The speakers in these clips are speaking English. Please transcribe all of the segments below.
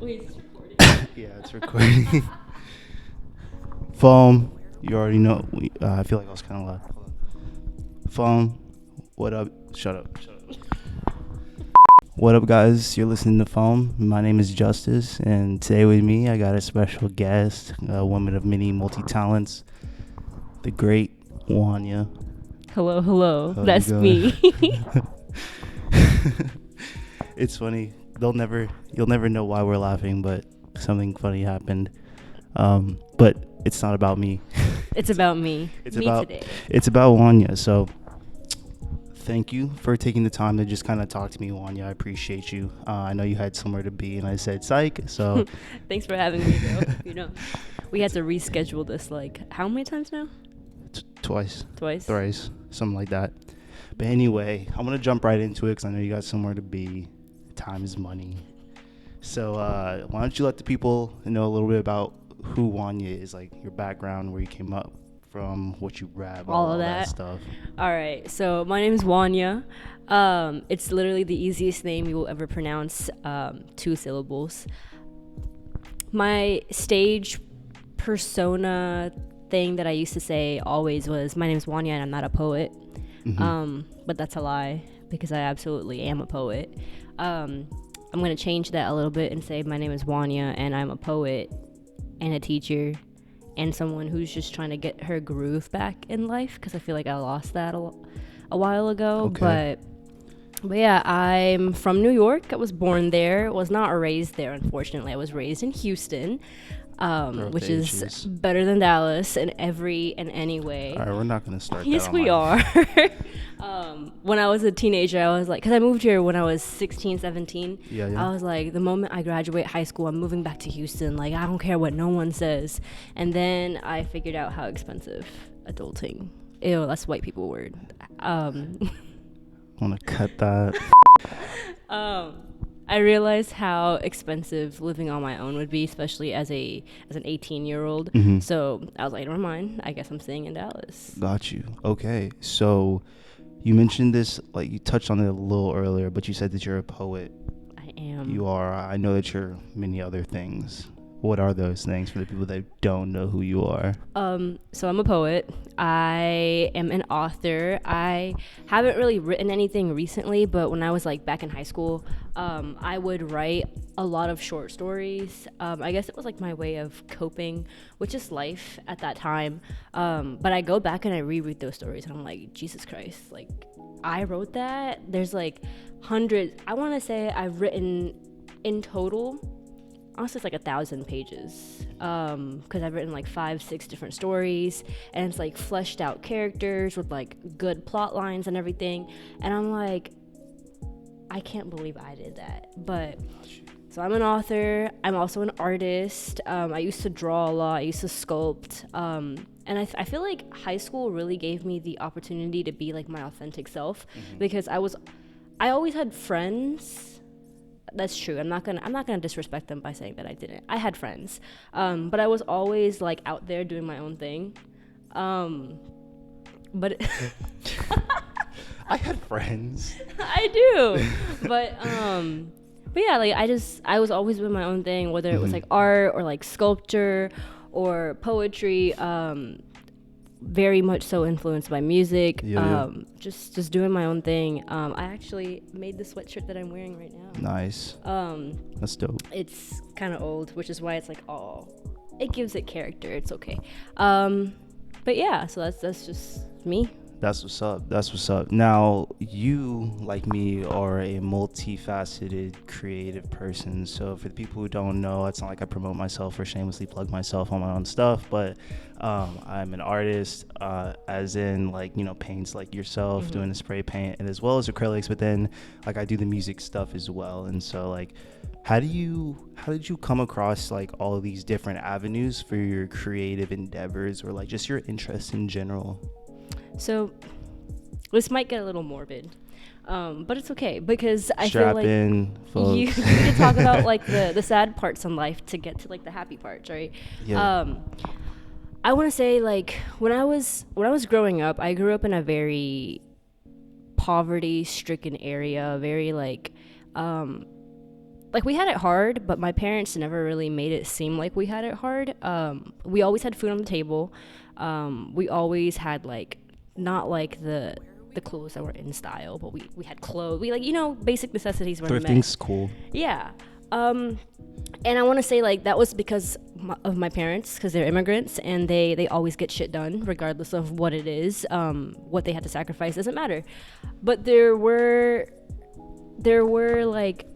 Wait, is this recording? Yeah, it's recording. Foam, you already know. I feel like I was kind of loud. Hold on. Foam, what up? Shut up. What up, guys? You're listening to Foam. My name is Justice, and today with me, I got a special guest, a woman of many multi-talents, the great Wania. Hello. How's it That's going? me. It's funny. You'll never know why we're laughing, but something funny happened. But it's not about me. It's about me. It's me about today. It's about Wania. So thank you for taking the time to just kind of talk to me, Wania. I appreciate you. I know you had somewhere to be, and I said psych. So Thanks for having me, though. We had to reschedule this, like, how many times now? Twice, Twice? thrice, something like that. But anyway, I'm gonna jump right into it because I know you got somewhere to be. Time is money. So why don't you let the people know a little bit about who Wania is, like your background, where you came up from, what you rap, All of that that. stuff. All right. So my name is Wania. It's literally the easiest name you will ever pronounce. 2 syllables. My stage persona thing that I used to say always was, my name is Wania and I'm not a poet. But that's a lie because I absolutely am a poet. I'm going to change that a little bit and say my name is Wania and I'm a poet and a teacher and someone who's just trying to get her groove back in life, because I feel like I lost that a while ago. Okay. But yeah, I'm from New York. I was born there. Was not raised there, unfortunately. I was raised in Houston, which is issues. better than Dallas in every and any way. All right, we're not gonna start. Yes, that we online. are. When I was a teenager, I was like, because I moved here when I was 16, 17. Yeah. I was like, the moment I graduate high school, I'm moving back to Houston. Like, I don't care what no one says. And then I figured out how expensive adulting. Ew, that's white people word. Want to cut that? I realized how expensive living on my own would be, especially as an 18-year-old. Mhm. So I was like, never mind. I guess I'm staying in Dallas. Got you. Okay, so you mentioned this, like you touched on it a little earlier, but you said that you're a poet. I am. You are. I know that you're many other things. What are those things for the people that don't know who you are? So I'm a poet. I am an author. I haven't really written anything recently, but when I was like back in high school, I would write a lot of short stories. I guess it was like my way of coping with just life at that time. But I go back and I reread those stories and I'm like, Jesus Christ, like I wrote that. There's like hundreds. I want to say I've written in total, honestly, it's like 1,000 pages, because I've written like 5-6 different stories, and it's like fleshed out characters with like good plot lines and everything, and I'm like, I can't believe I did that. But so I'm an author. I'm also an artist. I used to draw a lot. I used to sculpt, and I feel like high school really gave me the opportunity to be like my authentic self, because I always had friends. That's true. I'm not gonna disrespect them by saying that I didn't. I had friends, but I was always like out there doing my own thing. But I had friends. I do. But yeah, like I was always doing my own thing, whether it was like art or like sculpture or poetry. Very much so influenced by music. Just doing my own thing. I actually made the sweatshirt that I'm wearing right now. Nice. That's dope. It's kind of old, which is why it's like, oh, it gives it character. It's okay. But yeah, so that's just me. That's what's up. Now, you, like me, are a multifaceted, creative person. So for the people who don't know, it's not like I promote myself or shamelessly plug myself on my own stuff, but I'm an artist, as in, like, paints like yourself, doing the spray paint, and as well as acrylics, but then, like, I do the music stuff as well. And so, like, how did you come across, like, all of these different avenues for your creative endeavors, or, like, just your interests in general? So this might get a little morbid, but it's okay, because I Strap feel like in, folks. you can talk about like the sad parts in life to get to like the happy parts, right? Yeah. I want to say, like, when I was growing up, I grew up in a very poverty stricken area, very like like we had it hard, but my parents never really made it seem like we had it hard. We always had food on the table. We always had like not like the clothes that were in style, but we had clothes. We like, you know, basic necessities were met. Thrifting's cool. Yeah. And I want to say like that was because of my parents, because they're immigrants and they always get shit done regardless of what it is. What they had to sacrifice doesn't matter. But there were like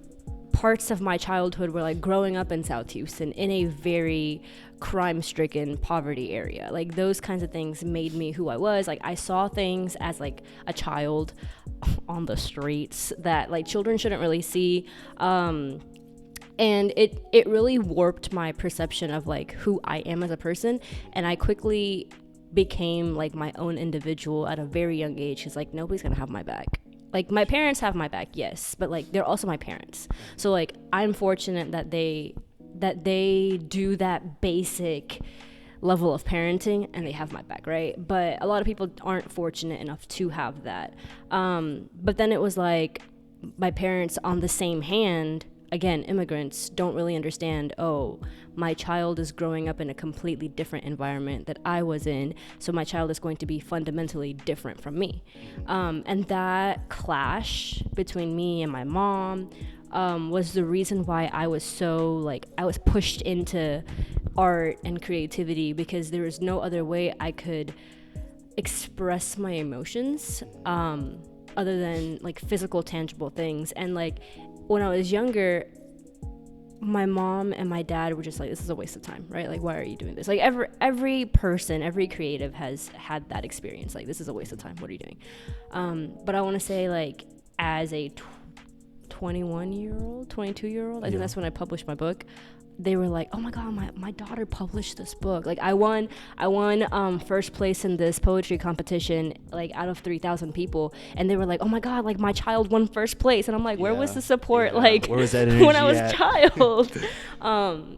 parts of my childhood where like growing up in South Houston in a very crime-stricken poverty area, like those kinds of things made me who I was. Like I saw things as like a child on the streets that like children shouldn't really see, and it really warped my perception of like who I am as a person. And I quickly became like my own individual at a very young age, because like nobody's gonna have my back. Like my parents have my back, yes, but like they're also my parents. So like I'm fortunate that they do that basic level of parenting and they have my back, right? But a lot of people aren't fortunate enough to have that. But then it was like my parents, on the same hand, again, immigrants, don't really understand, oh, my child is growing up in a completely different environment that I was in, so my child is going to be fundamentally different from me. And that clash between me and my mom was the reason why I was so, like, I was pushed into art and creativity, because there was no other way I could express my emotions other than, like, physical, tangible things. And, like, when I was younger, my mom and my dad were just like, this is a waste of time, right? Like, why are you doing this? Like, every person, every creative has had that experience. Like, this is a waste of time. What are you doing? But I want to say, like, as a 21-year-old, 22-year-old, I think that's when I published my book. They were like, oh my God, my daughter published this book. Like I won first place in this poetry competition, like out of 3,000 people. And they were like, oh my God, like my child won first place. And I'm like, where was the support? Like, where was that energy when I was a child?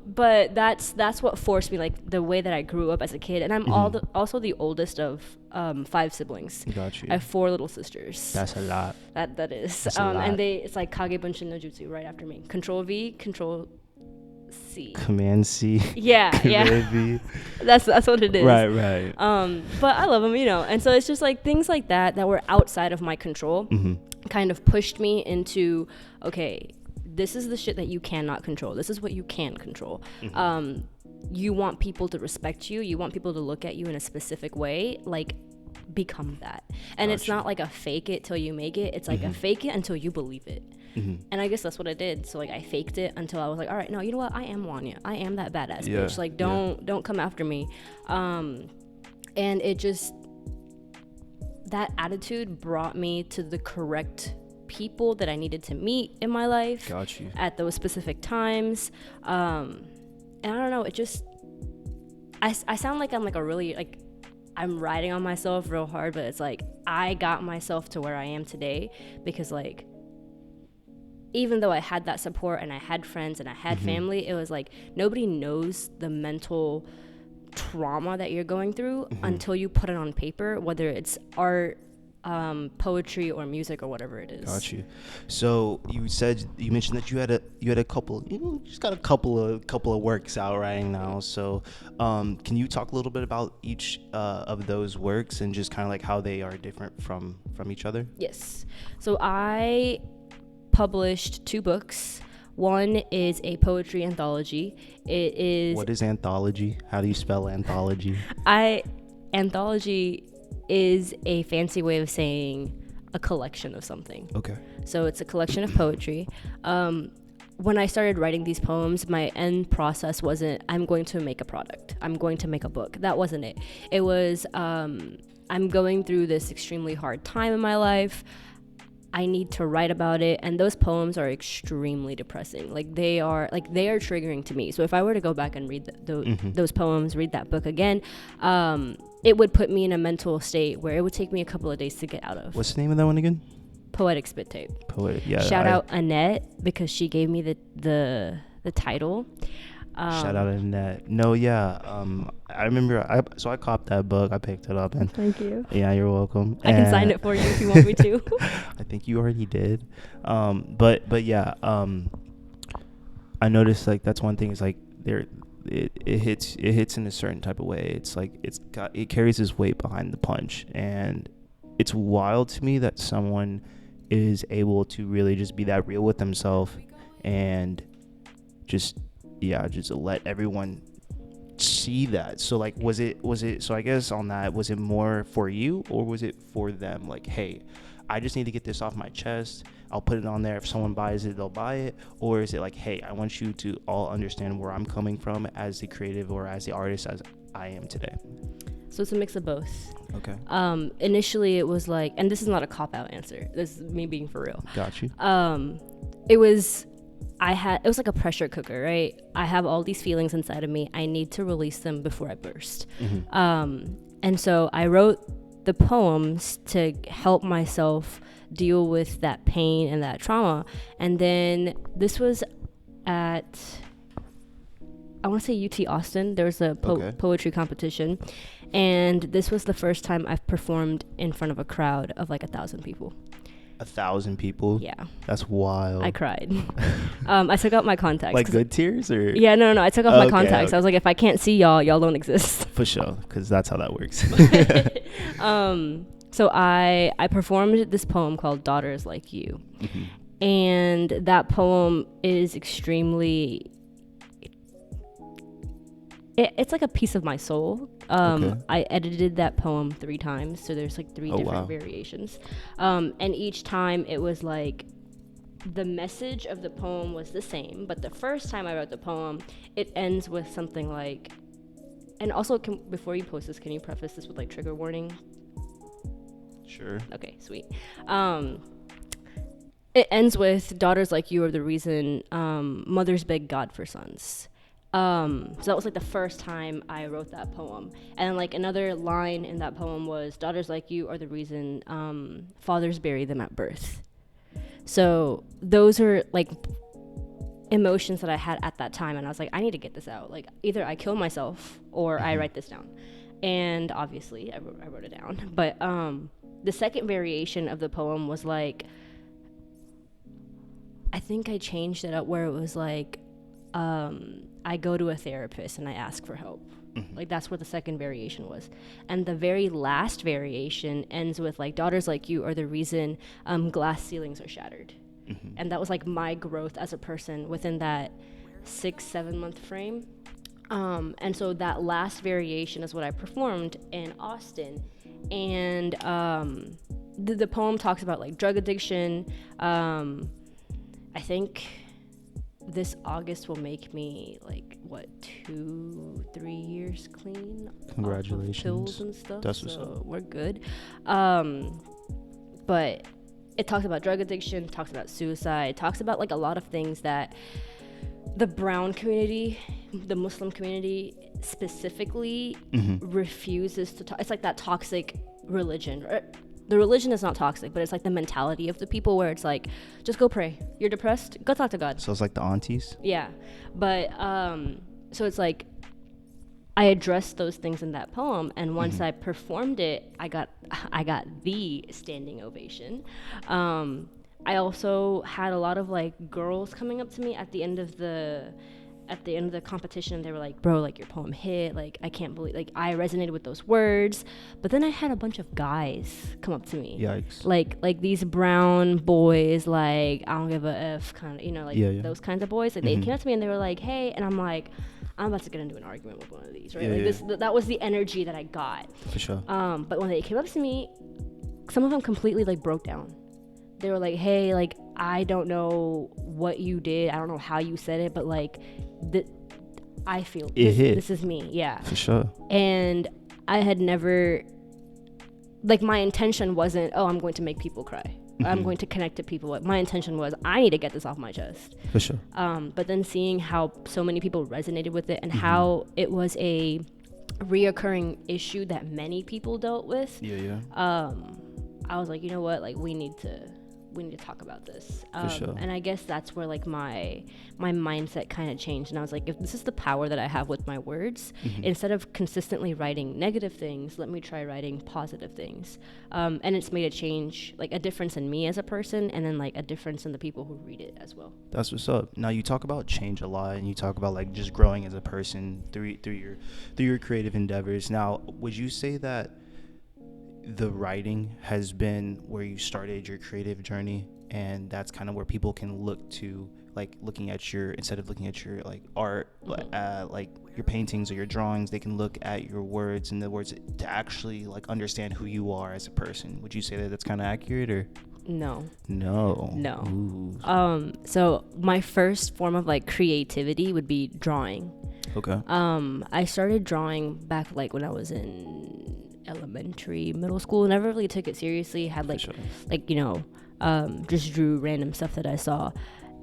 But that's what forced me, like the way that I grew up as a kid. And I'm also the oldest of 5 siblings. Got you. I have 4 little sisters. That's a lot. That is. That's a lot. And it's like Kage Bunshin no Jutsu right after me. Control V, Control C. Command C. Yeah, Command V. That's what it is. Right. But I love them, you know. And so it's just like things like that were outside of my control kind of pushed me into, okay, this is the shit that you cannot control. This is what you can control. You want people to respect you. You want people to look at you in a specific way. Like, become that. And it's not like a fake it till you make it. It's like a fake it until you believe it. And I guess that's what I did. So like I faked it until I was like, all right, no, you know what? I am Wania. I am that badass bitch. Like don't come after me. And it just, that attitude brought me to the correct people that I needed to meet in my life. Got you. At those specific times. And I don't know, it just, I sound like I'm like a really, like, I'm riding on myself real hard, but it's like I got myself to where I am today because, like, even though I had that support and I had friends and I had family, it was like nobody knows the mental trauma that you're going through until you put it on paper, whether it's art, poetry, or music, or whatever it is. Got you. So you mentioned that you had a couple, you just got a couple of works out right now. So can you talk a little bit about each of those works and just kind of like how they are different from each other? Yes. So I published 2 books. One is a poetry anthology. It is. What is anthology? How do you spell anthology? Anthology is a fancy way of saying a collection of something. Okay. So it's a collection of poetry. When I started writing these poems, my end process wasn't, I'm going to make a product. I'm going to make a book. That wasn't it. It was, I'm going through this extremely hard time in my life. I need to write about it, and those poems are extremely depressing. Like they are triggering to me. So if I were to go back and read those poems, read that book again, it would put me in a mental state where it would take me a couple of days to get out of. What's the name of that one again? Poetic Spit Tape. Yeah. Shout out Annette, because she gave me the title. Shout out Annette. No, yeah. I remember. I copped that book. I picked it up, and thank you. Yeah, you're welcome. I can sign it for you if you want me to. I think you already did. But yeah. I noticed like that's one thing is like it hits in a certain type of way. It's like it carries this weight behind the punch, and it's wild to me that someone is able to really just be that real with themselves and just let everyone see that. So like was it so I guess on that, was it more for you or was it for them, like, hey, I just need to get this off my chest, I'll put it on there, if someone buys it they'll buy it? Or is it like, hey, I want you to all understand where I'm coming from as the creative or as the artist as I am today? So it's a mix of both. Okay. Initially it was like, and this is not a cop-out answer, this is me being for real. Got you. It was like a pressure cooker, right? I have all these feelings inside of me, I need to release them before I burst. And so I wrote the poems to help myself deal with that pain and that trauma. And then this was at, I want to say UT Austin. There was a poetry competition, and this was the first time I've performed in front of a crowd of like 1,000 people. 1,000 people? Yeah. That's wild. I cried. I took out my contacts. Like good tears or? Yeah, no. I took off my contacts. Okay. I was like, if I can't see y'all don't exist. For sure, because that's how that works. So I performed this poem called Daughters Like You. And that poem is extremely... It's like a piece of my soul. I edited that poem 3 times, so there's like 3 different variations. And each time it was like the message of the poem was the same, but the first time I wrote the poem, it ends with something like, and also before you post this, can you preface this with like trigger warning? Sure. Okay, sweet. It ends with, daughters like you are the reason mothers beg God for sons. So that was like the first time I wrote that poem. And like another line in that poem was, daughters like you are the reason fathers bury them at birth. So those are like emotions that I had at that time, and I was like, I need to get this out. Like either I kill myself or I write this down. And obviously I wrote it down. But the second variation of the poem was like, I think I changed it up where it was like, I go to a therapist and I ask for help. Like that's what the second variation was. And the very last variation ends with like, daughters like you are the reason glass ceilings are shattered. And that was like my growth as a person within that 6-7 month frame. And so that last variation is what I performed in Austin. And the poem talks about like drug addiction. I think this August will make me like 2-3 years clean. Congratulations. Off of pills and stuff. That's what's up. We're good. But it talks about drug addiction, talks about suicide, talks about like a lot of things that the brown community, the Muslim community specifically refuses to talk. It's like that toxic religion. The religion is not toxic, but it's like the mentality of the people where it's like, just go pray. You're depressed, go talk to God. So it's like the aunties? Yeah. But so it's like I addressed those things in that poem, and once I performed it, I got the standing ovation. I also had a lot of like girls coming up to me at the end of the competition. They were like, bro, like your poem hit, like I can't believe, like I resonated with those words. But then I had a bunch of guys come up to me. Yikes. Like these brown boys, like I don't give a F kind of, you know, like those kinds of boys. Like they came up to me and they were like, hey, and I'm like, I'm about to get into an argument with one of these, right? That was the energy that I got. For sure. But when they came up to me, some of them completely like broke down. They were like, hey, like I don't know what you did, I don't know how you said it, but like I feel this is me. Yeah, for sure. And I had never, like my intention wasn't, oh, I'm going to make people cry, I'm going to connect to people. My intention was, I need to get this off my chest. For sure. But then seeing how so many people resonated with it, and how it was a reoccurring issue that many people dealt with, I was like, you know what, like we need to we need to talk about this. For sure. And I guess that's where like my mindset kind of changed, and I was like, if this is the power that I have with my words, instead of consistently writing negative things, let me try writing positive things. And it's made a change, like a difference in me as a person, and then like a difference in the people who read it as well. That's what's up. Now you talk about change a lot, and you talk about like just growing as a person through your creative endeavors. Now, would you say that the writing has been where you started your creative journey, and that's kind of where people can look to, like looking at your, instead of looking at your like art, like your paintings or your drawings, they can look at your words and the words to actually like understand who you are as a person? Would you say that that's kind of accurate, or No. Ooh. So my first form of like creativity would be drawing. Okay. I started drawing back like when I was in elementary, middle school. Never really took it seriously. Had like just drew random stuff that I saw.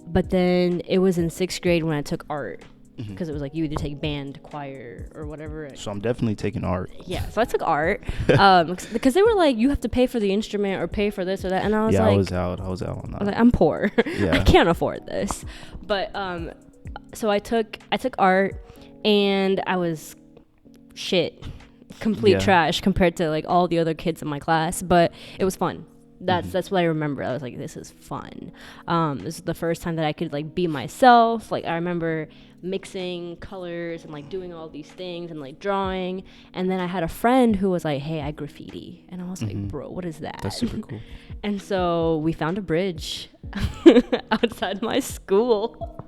But then it was in 6th grade when I took art, because it was like you either take band, choir, or whatever. So I'm definitely taking art. Yeah, so I took art because they were like, you have to pay for the instrument or pay for this or that, and I was like, I was out on that. I was like, I'm poor. Yeah. I can't afford this. But so I took art, and I was complete trash compared to like all the other kids in my class, but it was fun. That's what I remember. I was like, this is fun. This is the first time that I could like be myself. Like I remember mixing colors and like doing all these things and like drawing. And then I had a friend who was like, hey, I graffiti. And I was like, bro, what is that? That's super cool. And so we found a bridge outside my school.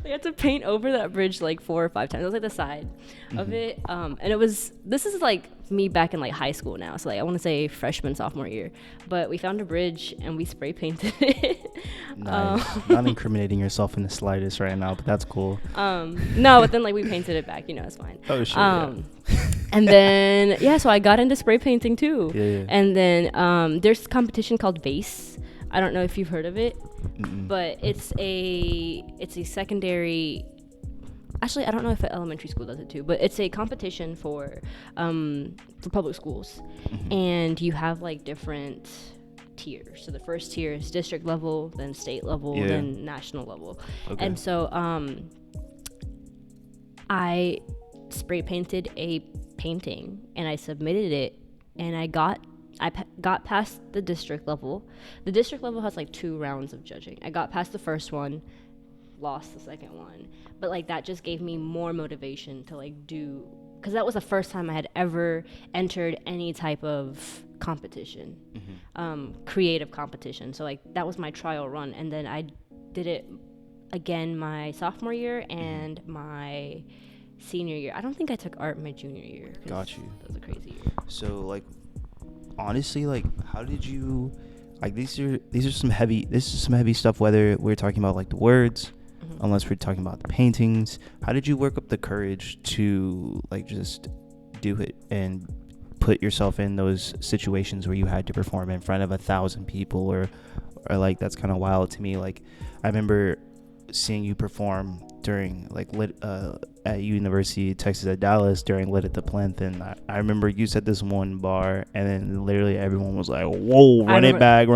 They had to paint over that bridge like 4 or 5 times. It was like the side of it. And this is like me back in like high school now. So like I want to say freshman, sophomore year. But we found a bridge and we spray painted it. Nice. Not incriminating yourself in the slightest right now, but that's cool. No, but then like we painted it back, it's fine. Oh, sure. And then, so I got into spray painting too. Yeah. And then there's a competition called Vase. I don't know if you've heard of it. But it's a secondary, actually I don't know if an elementary school does it too, but it's a competition for public schools. And you have like different tiers. So the first tier is district level, then state level, then national level. Okay. And so I spray painted a painting and I submitted it, and I got past the district level. The district level has like 2 rounds of judging. I got past the first one, lost the second one, but like that just gave me more motivation to like do, because that was the first time I had ever entered any type of competition, creative competition. So like that was my trial run, and then I did it again my sophomore year and my senior year. I don't think I took art my junior year. Got you. That was a crazy year. So like, honestly, like, how did you, like, this is some heavy stuff, whether we're talking about like the words, unless we're talking about the paintings. How did you work up the courage to like just do it and put yourself in those situations where you had to perform in front of 1,000 people, or like, that's kind of wild to me. Like, I remember seeing you perform during like lit at University of Texas at Dallas during Lit at the Plinth, and I remember you said this one bar, and then literally everyone was like, "Whoa, run it back!"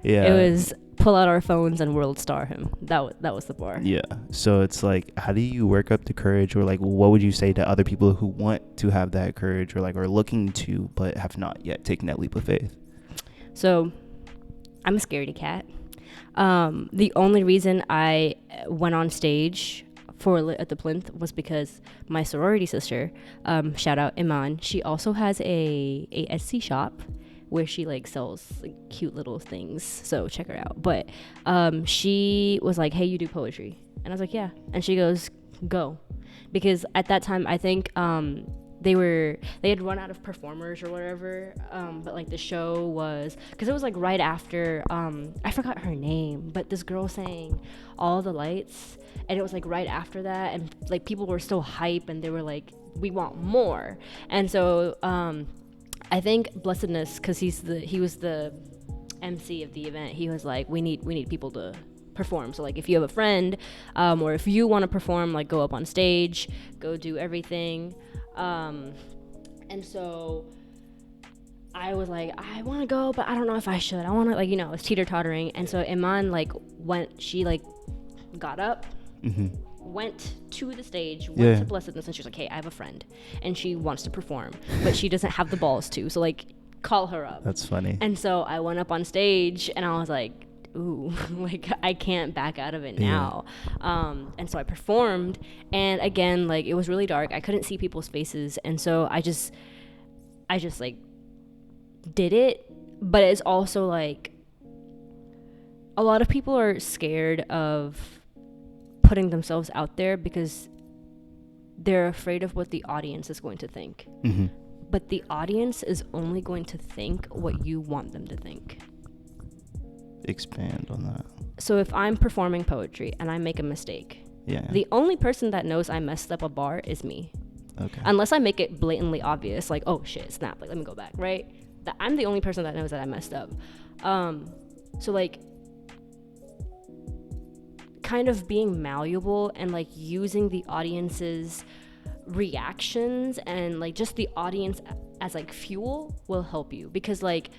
Yeah, it was pull out our phones and world star him. That was the bar. Yeah. So it's like, how do you work up the courage, or like, what would you say to other people who want to have that courage, or like are looking to but have not yet taken that leap of faith? So, I'm a scaredy cat. The only reason I went on stage for Lit at the Plinth was because my sorority sister, shout out Iman, she also has a Etsy shop where she like sells like cute little things, so check her out. But she was like, hey, you do poetry? And I was like, yeah. And she goes, go. Because at that time I think they had run out of performers or whatever, but like the show was, because it was like right after, I forgot her name, but this girl sang All the Lights, and it was like right after that, and like people were so hype and they were like, we want more. And so I think Blessedness, because he was the MC of the event, he was like, we need people to perform. So like if you have a friend, or if you want to perform, like go up on stage, go do everything. And so I was like, I want to go, but I don't know if I should. I want to, like, you know, it's teeter-tottering. And so Iman, like, she, like, got up, went to the stage, went to Blessedness, and she was like, hey, I have a friend, and she wants to perform, but she doesn't have the balls to. So, like, call her up. That's funny. And so I went up on stage, and I was like, ooh, like, I can't back out of it now. And so I performed, and again, like, it was really dark. I couldn't see people's faces, and so I just like, did it. But it's also like, a lot of people are scared of putting themselves out there because they're afraid of what the audience is going to think. But the audience is only going to think what you want them to think. Expand on that. So if I'm performing poetry and I make a mistake, the only person that knows I messed up a bar is me. Okay. Unless I make it blatantly obvious, like, oh shit, snap, like, let me go back, right? That I'm the only person that knows that I messed up. So, like, kind of being malleable and, like, using the audience's reactions and, like, just the audience as, like, fuel will help you. Because, like,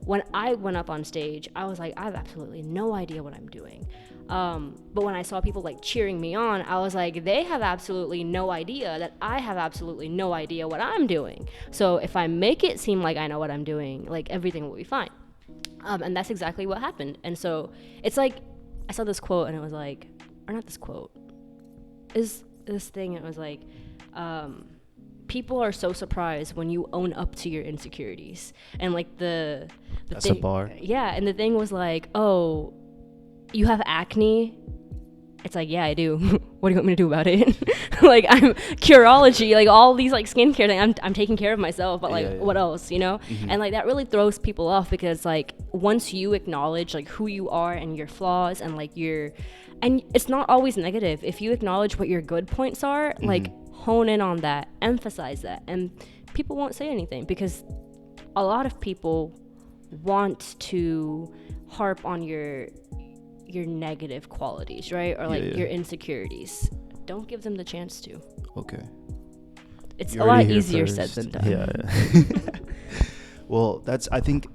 when I went up on stage, I was like, I have absolutely no idea what I'm doing. But when I saw people, like, cheering me on, I was like, they have absolutely no idea that I have absolutely no idea what I'm doing. So if I make it seem like I know what I'm doing, like, everything will be fine. And that's exactly what happened. And so it's like, I saw this quote and it was like, or not this quote, is this thing, and it was like, people are so surprised when you own up to your insecurities. And, like, the that's thing, a bar. Yeah, and the thing was like, oh, you have acne? It's like, yeah, I do. What do you want me to do about it? Like, I'm Curology, like, all these, like, skincare things. I'm taking care of myself, but, like, what else, you know? And, like, that really throws people off because, like, once you acknowledge, like, who you are and your flaws and, like, and it's not always negative. If you acknowledge what your good points are, like, hone in on that, emphasize that, and people won't say anything because a lot of people want to harp on your negative qualities, right? Or, like, your insecurities. Don't give them the chance to. Okay. It's a lot easier said than done. Yeah. Well, I think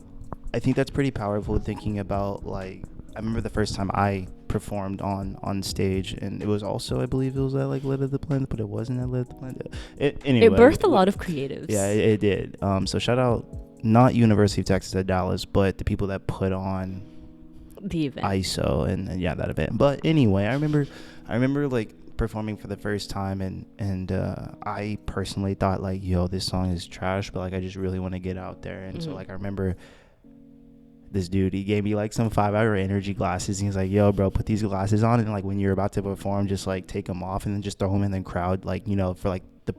that's pretty powerful, thinking about, like, I remember the first time I performed on stage, and it was also, I believe it was at, like, Lit of the Blend, but it wasn't at Lit of the Blend. Anyway, it birthed a lot of creatives. Yeah, it did. So shout out, not University of Texas at Dallas, but the people that put on the event, ISO, and that event. But anyway, I remember like performing for the first time, and I personally thought, like, yo, this song is trash, but, like, I just really want to get out there. And so, like, I remember this dude, he gave me, like, some 5-hour energy glasses, and he's like, yo, bro, put these glasses on, and, like, when you're about to perform, just, like, take them off and then just throw them in the crowd, like, you know, for, like, the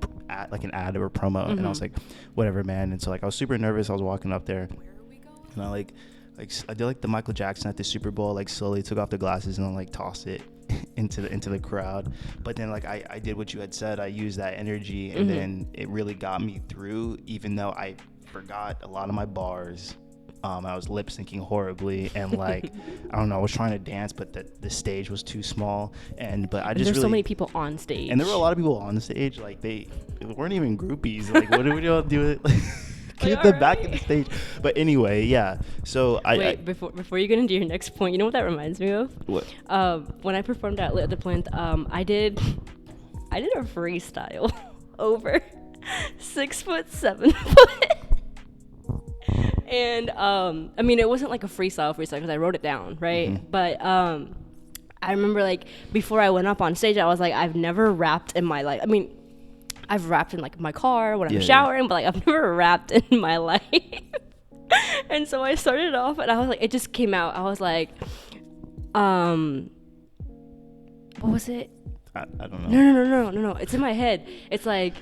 like an ad or a promo. And I was like, whatever, man. And so, like, I was super nervous. I was walking up there, and I like I did, like, the Michael Jackson at the Super Bowl, like, slowly took off the glasses and then, like, tossed it into the crowd. But then, like, I did what you had said. I used that energy, and then it really got me through, even though I forgot a lot of my bars. I was lip syncing horribly, and, like, I don't know, I was trying to dance, but the stage was too small. There's so many people on stage, and there were a lot of people on stage. Like, they weren't even groupies. Like, what do we do with it? Get the back of the stage. But anyway, yeah. So before you get into your next point, you know what that reminds me of? What? When I performed at Lit at the Plinth, I did a freestyle over 6 foot, 7 foot. And I mean, it wasn't like a freestyle because I wrote it down, right? But I remember, like, before I went up on stage, I was like, I've never rapped in my life. I mean, I've rapped in, like, my car when I'm showering, but, like, I've never rapped in my life. And so I started off, and I was like, it just came out. I was like, what was it? I don't know. No. It's in my head. It's like,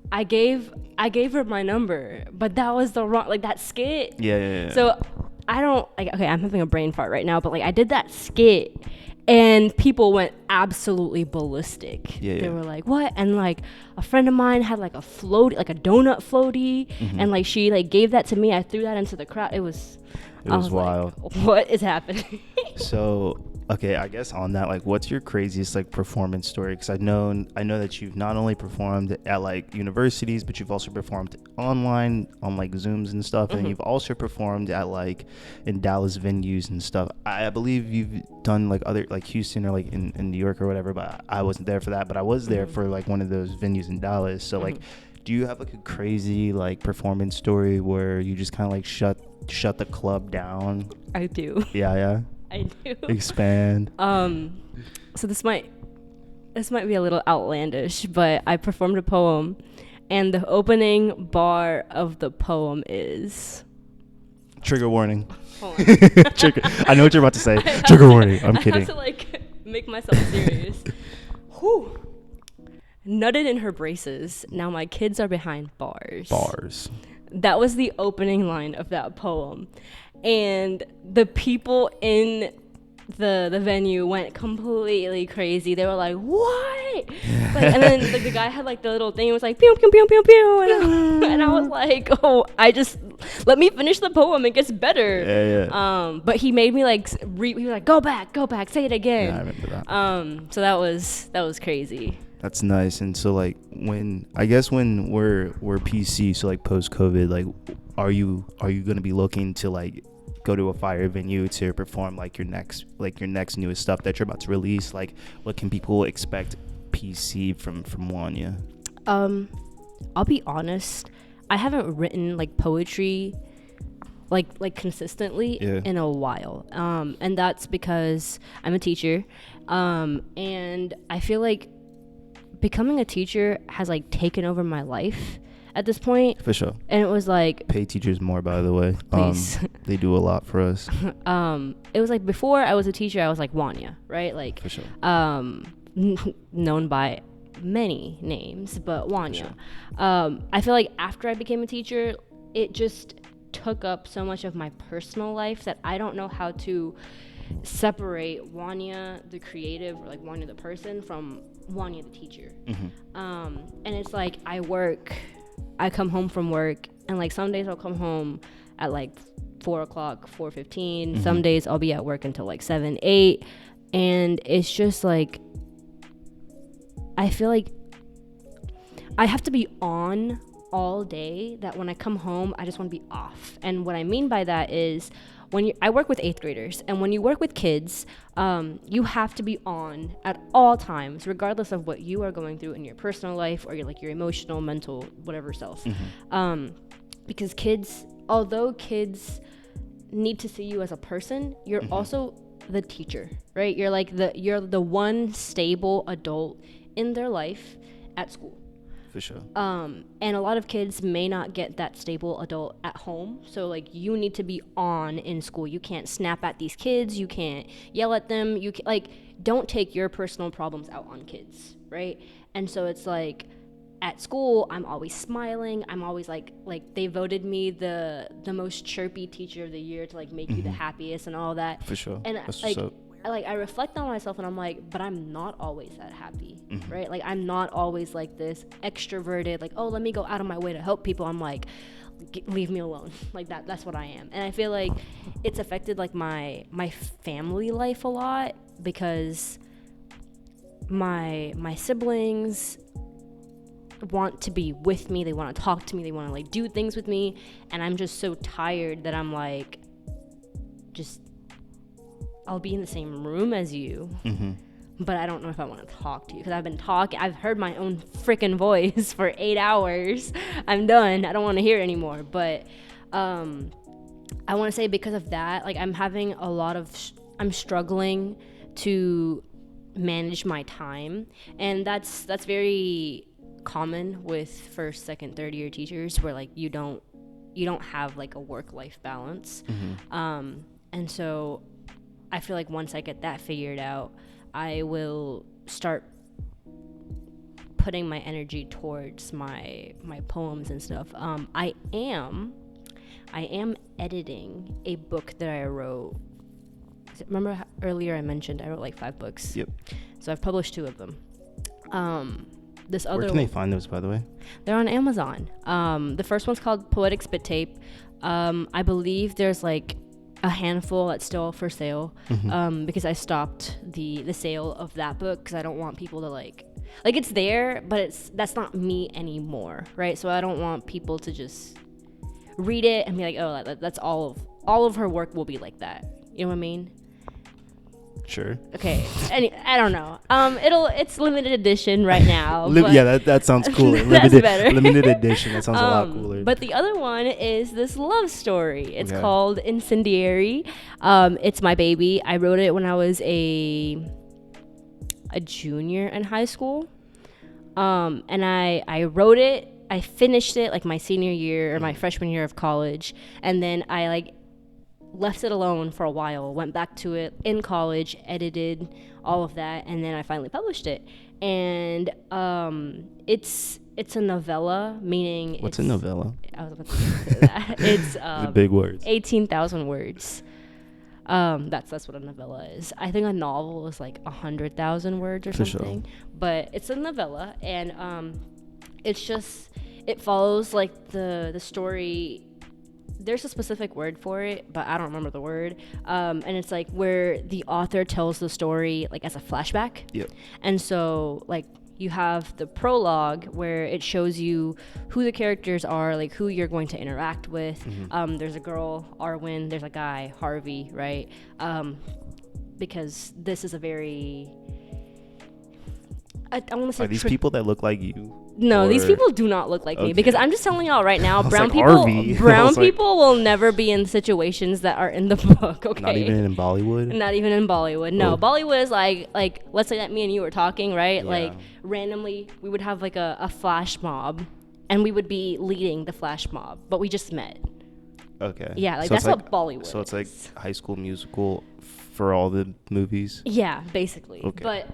I gave her my number, but that was the wrong, like, that skit. Yeah. So I don't, like, okay, I'm having a brain fart right now, but, like, I did that skit, and people went absolutely ballistic. They were like, what? And, like, a friend of mine had, like, a floaty, like a donut floaty, and, like, she, like, gave that to me. I threw that into the crowd. It was wild. Like, what is happening? So Okay, I guess on that, like, what's your craziest like performance story? Because I know that you've not only performed at like universities, but you've also performed online on like Zooms and stuff, and you've also performed at like in Dallas venues and stuff. I believe you've done like other like Houston or like in New York or whatever, but I wasn't there for that. But I was there for like one of those venues in Dallas. So like, do you have like a crazy like performance story where you just kind of like shut the club down? I do. Yeah. I do. Expand. So this might be a little outlandish, but I performed a poem, and the opening bar of the poem is Trigger warning. hold on. Trigger. I know what you're about to say. Trigger warning. I'm kidding. I have to like make myself serious. Whew. Nutted in her braces. Now my kids are behind bars. Bars. That was the opening line of that poem. And the people in the venue went completely crazy. They were like, what? Like, and then like, the guy had like the little thing. It was like, pew, pew, pew, pew, pew. And I was like, oh, let me finish the poem. It gets better. Yeah. But he made me like, he was like, go back, say it again. Yeah, I remember that. So that was crazy. That's nice. And so like when we're PC, so like post COVID, like are you gonna be looking to like go to a fire venue to perform like your next newest stuff that you're about to release? Like what can people expect PC from Wania? I'll be honest, I haven't written like poetry like consistently in a while. And that's because I'm a teacher. And I feel like becoming a teacher has like taken over my life at this point. For sure. And it was like, pay teachers more, by the way. Please. They do a lot for us. It was like before I was a teacher, I was like Wania, right? Like, for sure. Known by many names, but Wania. Sure. I feel like after I became a teacher, it just took up so much of my personal life that I don't know how to separate Wania the creative, or like Wania the person, from Wania the teacher. And it's like I come home from work, and like some days I'll come home at like 4 o'clock, 4:15. Some days I'll be at work until like 7, 8, and it's just like I feel like I have to be on all day, that when I come home I just want to be off. And what I mean by that is I work with 8th graders, and when you work with kids, you have to be on at all times, regardless of what you are going through in your personal life or your emotional, mental, whatever self. Because although kids need to see you as a person, you're also the teacher, right? You're the one stable adult in their life at school. For sure. And a lot of kids may not get that stable adult at home. So like you need to be on in school. You can't snap at these kids. You can't yell at them. Don't take your personal problems out on kids, right? And so it's like at school, I'm always smiling. I'm always like they voted me the most chirpy teacher of the year to like make you the happiest and all that. For sure. And that's like I reflect on myself, and I'm like, but I'm not always that happy, right? Like I'm not always like this extroverted, like, oh, let me go out of my way to help people. I'm like, leave me alone. Like that's what I am. And I feel like it's affected like my family life a lot, because my siblings want to be with me. They want to talk to me. They want to like do things with me. And I'm just so tired that I'm like, I'll be in the same room as you, but I don't know if I want to talk to you, because I've heard my own freaking voice for 8 hours. I'm done. I don't want to hear it anymore. But I want to say, because of that, like I'm struggling to manage my time, and that's very common with first, second, third year teachers, where like you don't have like a work-life balance. And so I feel like once I get that figured out, I will start putting my energy towards my poems and stuff. I am editing a book that I wrote. Remember earlier I mentioned I wrote like 5 books? Yep. So I've published 2 of them. Where can they find those, by the way? They're on Amazon. The first one's called Poetic Spit Tape. I believe there's like a handful that's still for sale, because I stopped the sale of that book because I don't want people to like it's there, but that's not me anymore, right? So I don't want people to just read it and be like, oh, that's all of her work will be like that. You know what I mean? Sure. Okay. I don't know. It's limited edition right now. Yeah, that sounds cooler. That's better. Limited edition. That sounds a lot cooler. But the other one is this love story. It's called Incendiary. It's my baby. I wrote it when I was a junior in high school. And I wrote it. I finished it like my senior year or my freshman year of college, and then I like left it alone for a while, went back to it in college, edited all of that, and then I finally published it. And it's a novella, meaning what's a novella? I was about to say that. It's the big words. 18,000 words. That's what a novella is. I think a novel is like 100,000 words or something. Sure. But it's a novella, and it follows like the story. There's a specific word for it, but I don't remember the word. And it's like where the author tells the story like as a flashback. Yep. And so like you have the prologue where it shows you who the characters are, like who you're going to interact with. There's a girl, Arwen. There's a guy, Harvey, right? Because this is a very... I want to say... Are these people that look like you? No, these people do not look like me, because I'm just telling y'all right now, brown like people will never be in situations that are in the book, okay? Not even in Bollywood? Not even in Bollywood. No, Bollywood is like let's say that me and you were talking, right? Yeah. Like randomly we would have like a flash mob, and we would be leading the flash mob, but we just met. Okay. Yeah, like so that's what Bollywood So it's like High School Musical for all the movies? Yeah, basically. Okay. But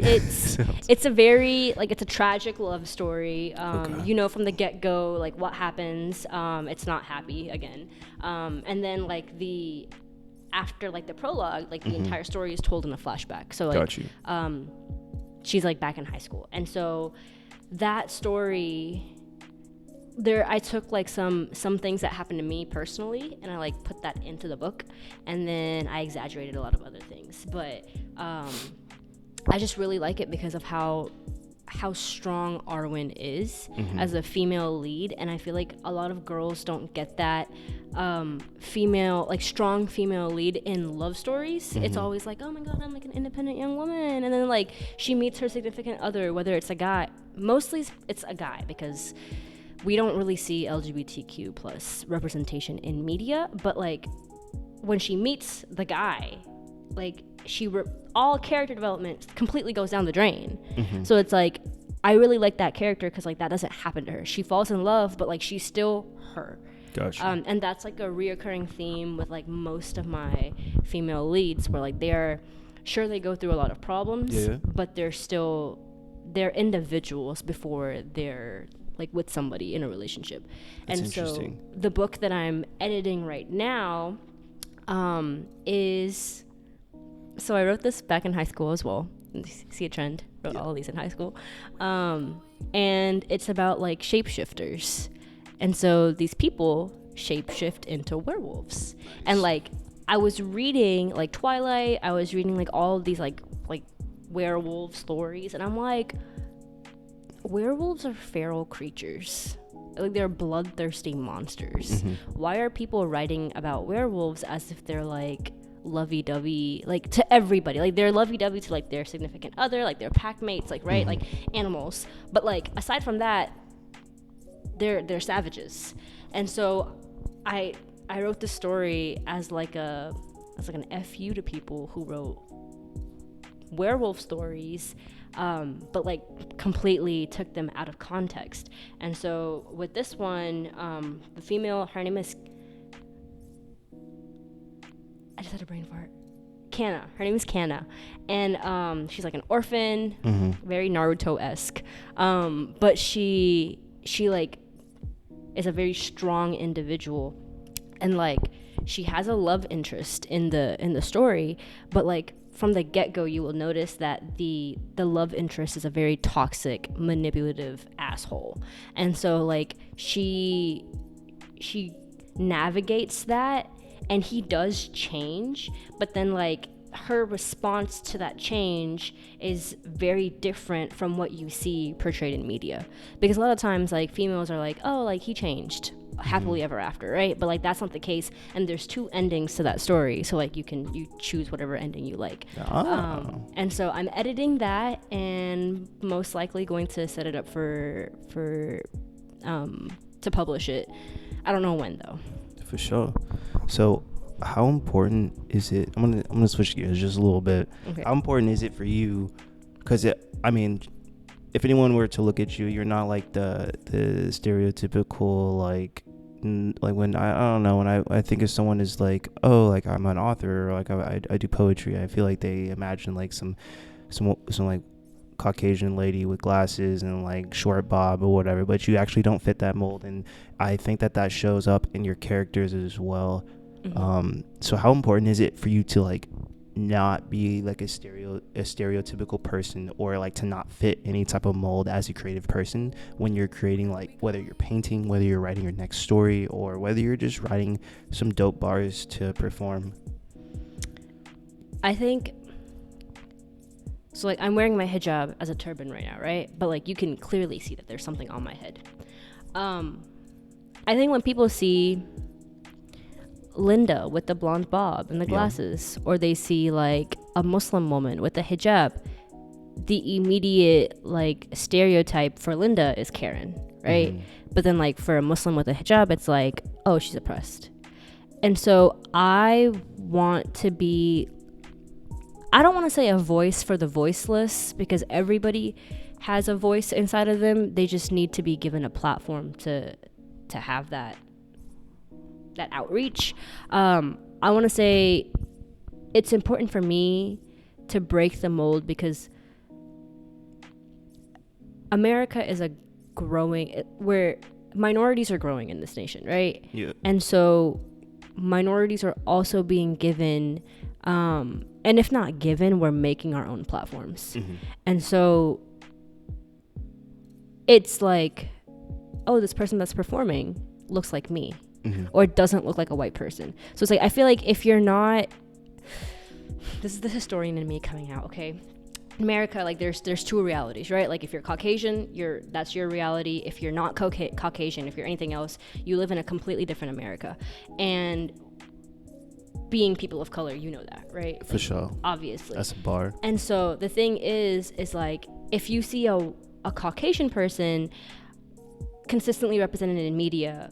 it's a very like it's a tragic love story. You know from the get-go like what happens. It's not happy again. And then like after like the prologue, like the entire story is told in a flashback. So like Got you. She's like back in high school. And so that story I took like some things that happened to me personally, and I like put that into the book, and then I exaggerated a lot of other things. But I just really like it because of how strong Arwen is as a female lead, and I feel like a lot of girls don't get that strong female lead in love stories. It's always like, oh my god, I'm like an independent young woman, and then like she meets her significant other, whether it's a guy. Mostly it's a guy, because we don't really see LGBTQ plus representation in media, but like when she meets the guy, like all character development completely goes down the drain. So it's like I really like that character because like that doesn't happen to her. She falls in love, but like she's still her. Gotcha. And that's like a reoccurring theme with like most of my female leads, where like they go through a lot of problems, but they're individuals before they're like with somebody in a relationship. That's and interesting. So the book that I'm editing right now is, so I wrote this back in high school as well. See a trend? Wrote all of these in high school. And it's about like shapeshifters. And so these people shapeshift into werewolves. Nice. And like I was reading like Twilight, I was reading like all of these like werewolf stories, and I'm like, werewolves are feral creatures. Like they're bloodthirsty monsters. Why are people writing about werewolves as if they're like lovey-dovey, like to everybody? Like they're lovey-dovey to like their significant other, like their pack mates, like right, like animals. But like aside from that, they're savages. And so I wrote this story as like an FU to people who wrote werewolf stories, but like completely took them out of context. And so with this one, the female, her name is, I just had a brain fart. Kana. Her name is Kana. And she's like an orphan, very Naruto-esque. But she like is a very strong individual, and like she has a love interest in the story, but like from the get-go you will notice that the love interest is a very toxic, manipulative asshole. And so like she navigates that and he does change, but then like her response to that change is very different from what you see portrayed in media, because a lot of times like females are like, oh, like he changed happily ever after, right? But like that's not the case, and there's two endings to that story, so like you choose whatever ending you like. And so I'm editing that and most likely going to set it up for to publish it. I don't know when though. For sure. So how important is it, I'm gonna switch gears just a little bit. Okay. How important is it for you, because I mean, if anyone were to look at you, you're not like the stereotypical like when I don't know, when I think of someone as like, oh, like I'm an author, or like I do poetry, I feel like they imagine like some like Caucasian lady with glasses and like short bob or whatever, but you actually don't fit that mold, and I think that shows up in your characters as well. So how important is it for you to like not be like a stereotypical person, or like to not fit any type of mold as a creative person when you're creating, like whether you're painting, whether you're writing your next story, or whether you're just writing some dope bars to perform? I think so, like I'm wearing my hijab as a turban right now, right? But like you can clearly see that there's something on my head. I think when people see Linda with the blonde bob and the glasses, or they see like a Muslim woman with the hijab, the immediate like stereotype for Linda is Karen, right? But then like for a Muslim with a hijab, it's like, oh, she's oppressed. And so I want to be, I don't want to say a voice for the voiceless, because everybody has a voice inside of them. They just need to be given a platform to have that outreach. I want to say it's important for me to break the mold, because America is where minorities are growing in this nation, right? Yeah. And so minorities are also being given, and if not given, we're making our own platforms. And so it's like, oh, this person that's performing looks like me. Or it doesn't look like a white person. So it's like, I feel like if you're not, this is the historian in me coming out, okay? In America, like there's two realities, right? Like if you're Caucasian, that's your reality. If you're not Caucasian, if you're anything else, you live in a completely different America. And being people of color, you know that, right? For sure. Obviously. That's a bar. And so the thing is like, if you see a Caucasian person consistently represented in media,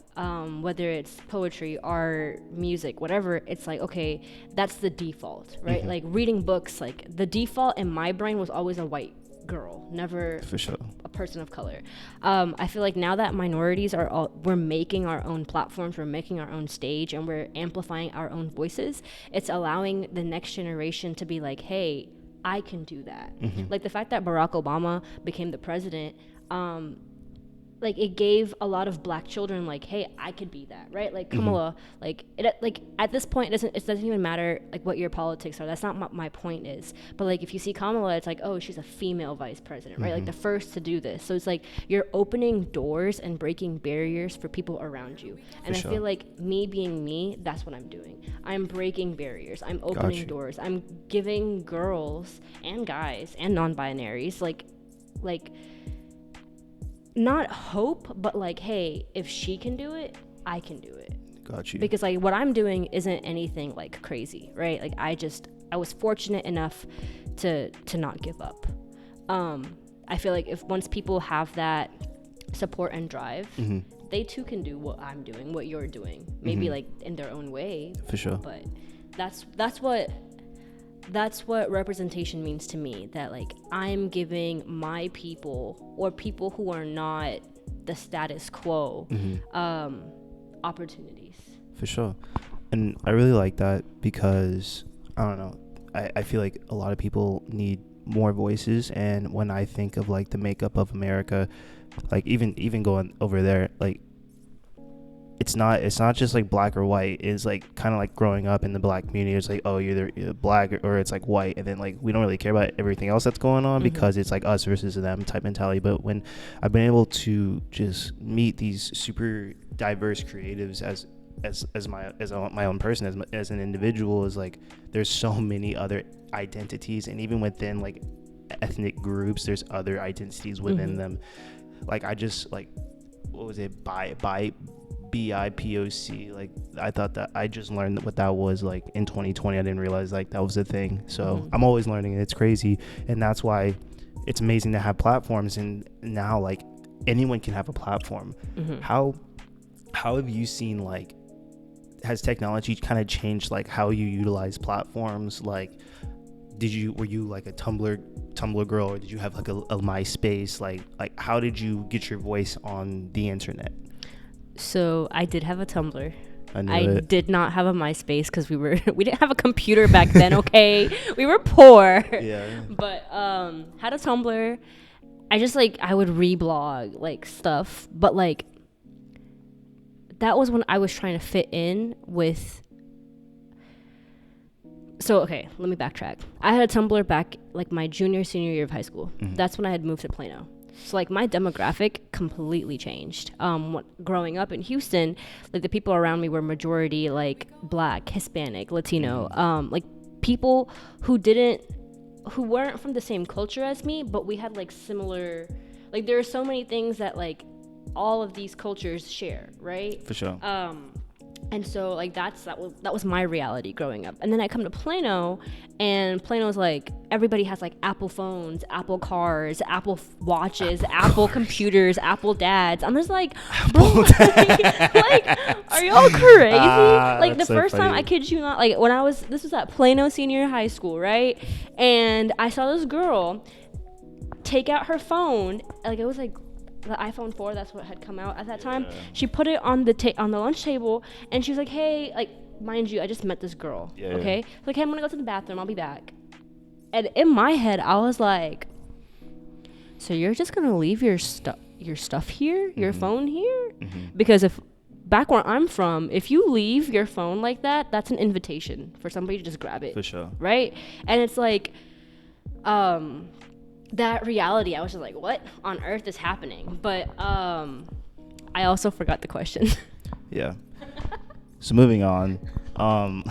whether it's poetry, art, music, whatever, it's like, okay, that's the default, right? Like reading books, like the default in my brain was always a white girl, never for sure a person of color. I feel like now that minorities we're making our own platforms, we're making our own stage, and we're amplifying our own voices, it's allowing the next generation to be like, hey, I can do that. Like the fact that Barack Obama became the president, like it gave a lot of black children like, hey, I could be that, right? Like Kamala, like at this point it doesn't even matter like what your politics are. That's not what my point is. But like if you see Kamala, it's like, oh, she's a female vice president, right? Like the first to do this. So it's like you're opening doors and breaking barriers for people around you. And I feel like me being me, that's what I'm doing. I'm breaking barriers. I'm opening doors. I'm giving girls and guys and non-binaries like not hope, but like, hey, if she can do it, I can do it. Got you. Because like what I'm doing isn't anything like crazy, right? Like I was fortunate enough to not give up. I feel like if once people have that support and drive, they too can do what I'm doing, what you're doing, maybe like in their own way. For sure. But that's what representation means to me, that like I'm giving my people, or people who are not the status quo, opportunities. For sure. And I really like that, because I don't know, I feel like a lot of people need more voices. And when I think of like the makeup of America, like even going over there, like it's not just like black or white. It's like kind of like growing up in the black community, it's like, oh, you're either black or it's like white, and then like we don't really care about everything else that's going on, because it's like us versus them type mentality. But when I've been able to just meet these super diverse creatives as my own person, as an individual, is like there's so many other identities, and even within like ethnic groups, there's other identities within them. Like I just like, what was it, BIPOC, like I thought that I just learned what that was like in 2020. I didn't realize like that was a thing. So I'm always learning, and it's crazy, and that's why it's amazing to have platforms, and now like anyone can have a platform. How have you seen, like, has technology kind of changed like how you utilize platforms? Like, were you like a Tumblr girl, or did you have like a MySpace? Like how did you get your voice on the internet? So I did have a Tumblr. I did not have a MySpace because we didn't have a computer back then. Okay, we were poor. Yeah. But had a Tumblr. I just like, I would reblog like stuff, but like that was when I was trying to fit in with. So okay, let me backtrack. I had a Tumblr back like my senior year of high school. That's when I had moved to Plano. So like my demographic completely changed. Growing up in Houston, like the people around me were majority like Black, Hispanic, Latino, like people who weren't from the same culture as me, but we had like similar, like there are so many things that like all of these cultures share, right? For sure. And so like that was my reality growing up. And then I come to Plano, and Plano's like everybody has like Apple phones, Apple cars, Apple watches, Apple computers, Apple dads. I'm just like, bro, like are y'all crazy? Like the first time, I kid you not, like this was at Plano Senior High School, right? And I saw this girl take out her phone, like it was like the iPhone 4, that's what had come out at that time. She put it on the lunch table, and she was like, hey, like, mind you, I just met this girl, okay? Like, hey, I'm gonna go to the bathroom, I'll be back. And in my head, I was like, so you're just gonna leave your stuff here, your phone here? Because if back where I'm from, if you leave your phone like that, that's an invitation for somebody to just grab it. For sure. Right? And it's like, that reality, I was just like, what on earth is happening? But I also forgot the question. Yeah. So moving on, I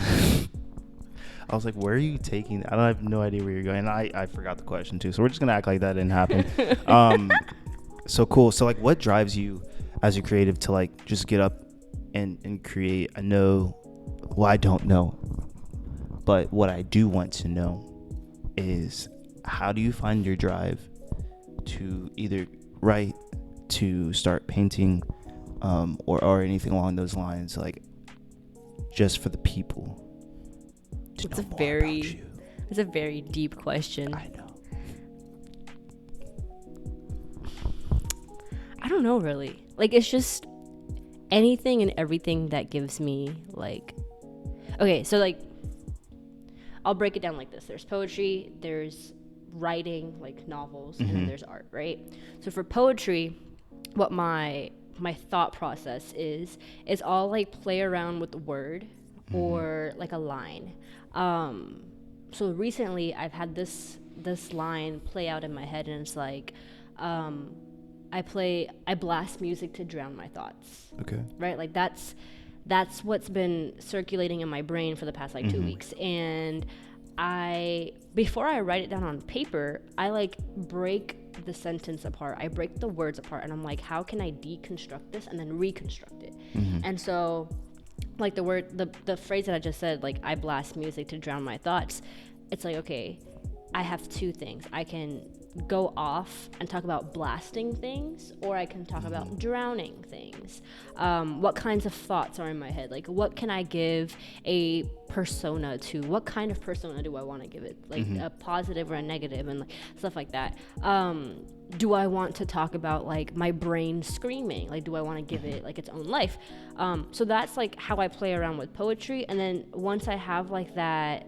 was like, where are you taking? I have no idea where you're going. And I forgot the question too. So we're just gonna act like that didn't happen. So cool. So like, what drives you as a creative to like just get up and create? I don't know, but what I do want to know is, how do you find your drive to either write, to start painting, or anything along those lines, like just for the people to know more about you? It's a very deep question. I know. I don't know, really. Like, it's just anything and everything that gives me like, okay, so like I'll break it down like this. There's poetry, there's writing, like novels, and then there's art, right? So for poetry, what my thought process is I'll like play around with the word or like a line. So recently I've had this line play out in my head, and it's like, I blast music to drown my thoughts. Okay. Right? Like that's what's been circulating in my brain for the past like 2 weeks. And before I write it down on paper, I like break the sentence apart. I break the words apart, and I'm like, how can I deconstruct this and then reconstruct it? And so like the phrase that I just said, like, I blast music to drown my thoughts. It's like, okay, I have two things. I can go off and talk about blasting things, or I can talk about drowning things. What kinds of thoughts are in my head? Like, what can I give a persona to? What kind of persona do I want to give it? Like a positive or a negative, and like stuff like that. Do I want to talk about like my brain screaming? Like, do I want to give it like its own life? So that's like how I play around with poetry. And then once I have like that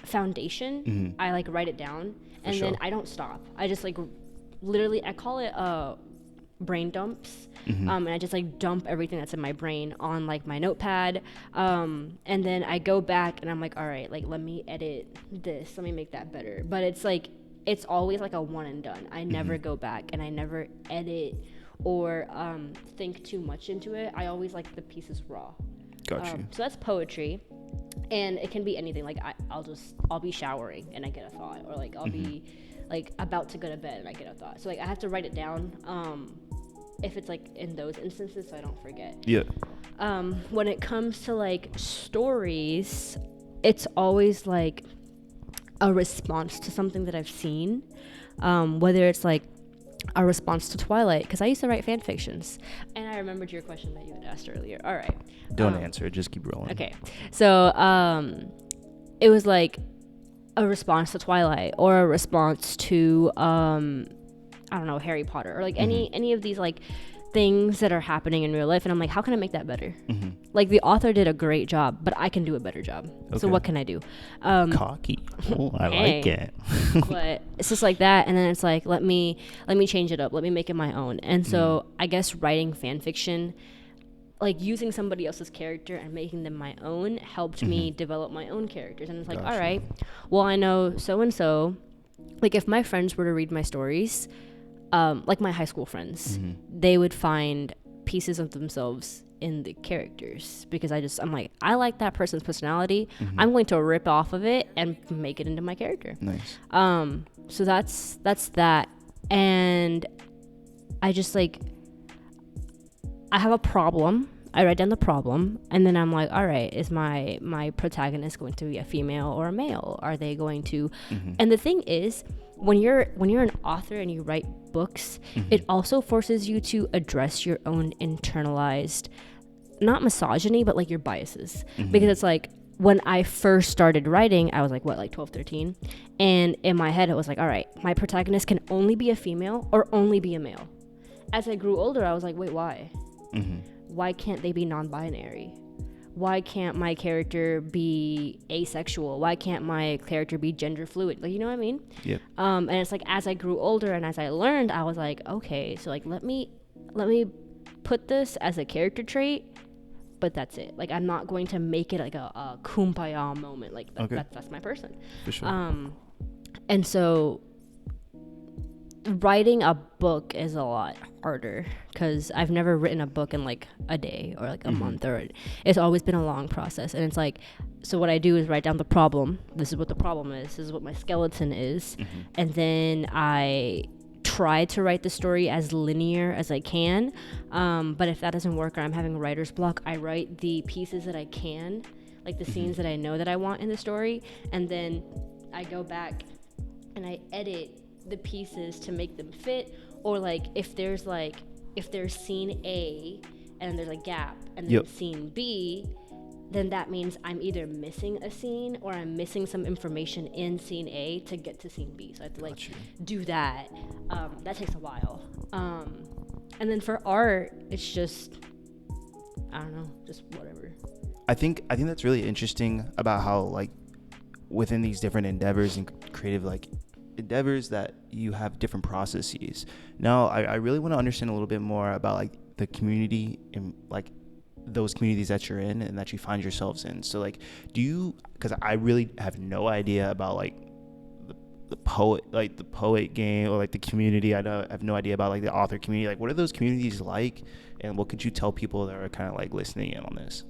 foundation, I like write it down. And then I don't stop. I just like literally, I call it brain dumps. And I just like dump everything that's in my brain on like my notepad. And then I go back and I'm like, all right, like let me edit this. Let me make that better. But it's like, it's always like a one and done. I never go back and I never edit or think too much into it. I always like the pieces raw. Got you. So that's poetry, and it can be anything. Like I'll be showering and I get a thought, or like I'll be like about to go to bed and I get a thought. So like I have to write it down. If it's like in those instances, so I don't forget. Yeah. When it comes to like stories, it's always like a response to something that I've seen, whether it's like a response to Twilight, because I used to write fan fictions, and I remembered your question that you had asked earlier. All right, Don't answer it, just keep rolling. okay. So it was like a response to Twilight, or a response to I don't know, Harry Potter, or like any of these like things that are happening in real life, and I'm like, how can I make that better? Like the author did a great job, but I can do a better job. So what can I do? Cocky. Oh, I like it. But it's just like that, and then it's like, let me change it up, let me make it my own. And so I guess writing fan fiction, like using somebody else's character and making them my own, helped me develop my own characters. And it's like, all right, well, I know so and so, like if my friends were to read my stories, like my high school friends, they would find pieces of themselves in the characters, because I'm like, I like that person's personality. I'm going to rip off of it and make it into my character. Nice. So that's that. And I just like, I have a problem. I write down the problem, and then I'm like, all right, is my protagonist going to be a female or a male? Are they going to? And the thing is, when you're an author and you write books, it also forces you to address your own internalized, not misogyny, but like your biases. Because it's like, when I first started writing, I was like, what, like 12, 13? And in my head, it was like, all right, my protagonist can only be a female or only be a male. As I grew older, I was like, wait, why? Why can't they be non-binary? Why can't my character be asexual? Why can't my character be gender fluid? Like, you know what I mean? Yep. And it's like, as I grew older and as I learned, I was like, okay, so like, let me put this as a character trait, but that's it. Like, I'm not going to make it like a kumbaya moment. Like, that's my person. For sure. And so writing a book is a lot harder, because I've never written a book in like a day or like a month, or it's always been a long process. And it's like, so what I do is write down the problem. This is what the problem is. This is what my skeleton is. And then I try to write the story as linear as I can. But if that doesn't work, or I'm having writer's block, I write the pieces that I can, like the scenes that I know that I want in the story. And then I go back and I edit the pieces to make them fit. Or like if there's scene A and there's a gap, and then scene B, then that means I'm either missing a scene or I'm missing some information in scene A to get to scene B. So I have to like do that. That takes a while. And then for art, it's just, I don't know, just whatever. I think that's really interesting about how like within these different endeavors and creative like endeavors that you have different processes. Now, I really want to understand a little bit more about like the community and like those communities that you're in and that you find yourselves in. So like, because I really have no idea about like the poet game or like the community. I have no idea about like the author community. Like, what are those communities like, and what could you tell people that are kind of like listening in on this?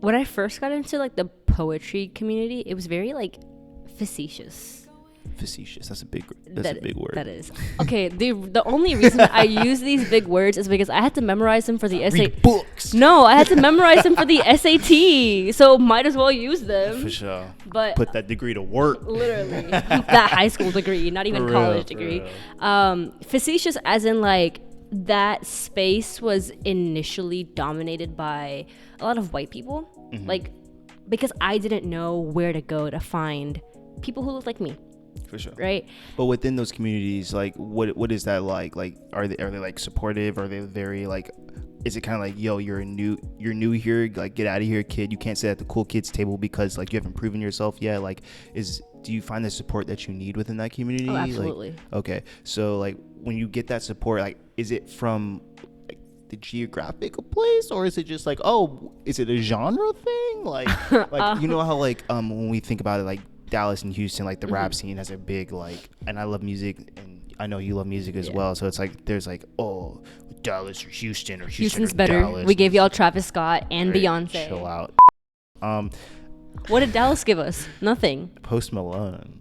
When I first got into like the poetry community, it was very like facetious. That's a big word. That is. Okay, the only reason I use these big words is because I had to memorize them for the SAT. Read books. No, I had to memorize them for the SAT, so might as well use them. For sure. But put that degree to work. Literally. That high school degree, not even college degree. Facetious as in like, that space was initially dominated by a lot of white people. Like, because I didn't know where to go to find people who looked like me. For sure. Right. But within those communities, like, what is that like? Like, are they like supportive? Are they very like? Is it kind of like, yo, you're new here, like, get out of here, kid. You can't sit at the cool kids table because like you haven't proven yourself yet. Like, do you find the support that you need within that community? Oh, absolutely. Like, okay, so like when you get that support, like, is it from like the geographical place, or is it just like, oh, is it a genre thing? Like you know how like when we think about it, like Dallas and Houston, like the rap scene has a big like, and I love music, and I know you love music as well, so it's like there's like, oh, Dallas or Houston or Houston Houston's or better. Dallas. We gave y'all Travis Scott and Right, Beyonce. chill out. What did Dallas give us? Nothing. Post Malone.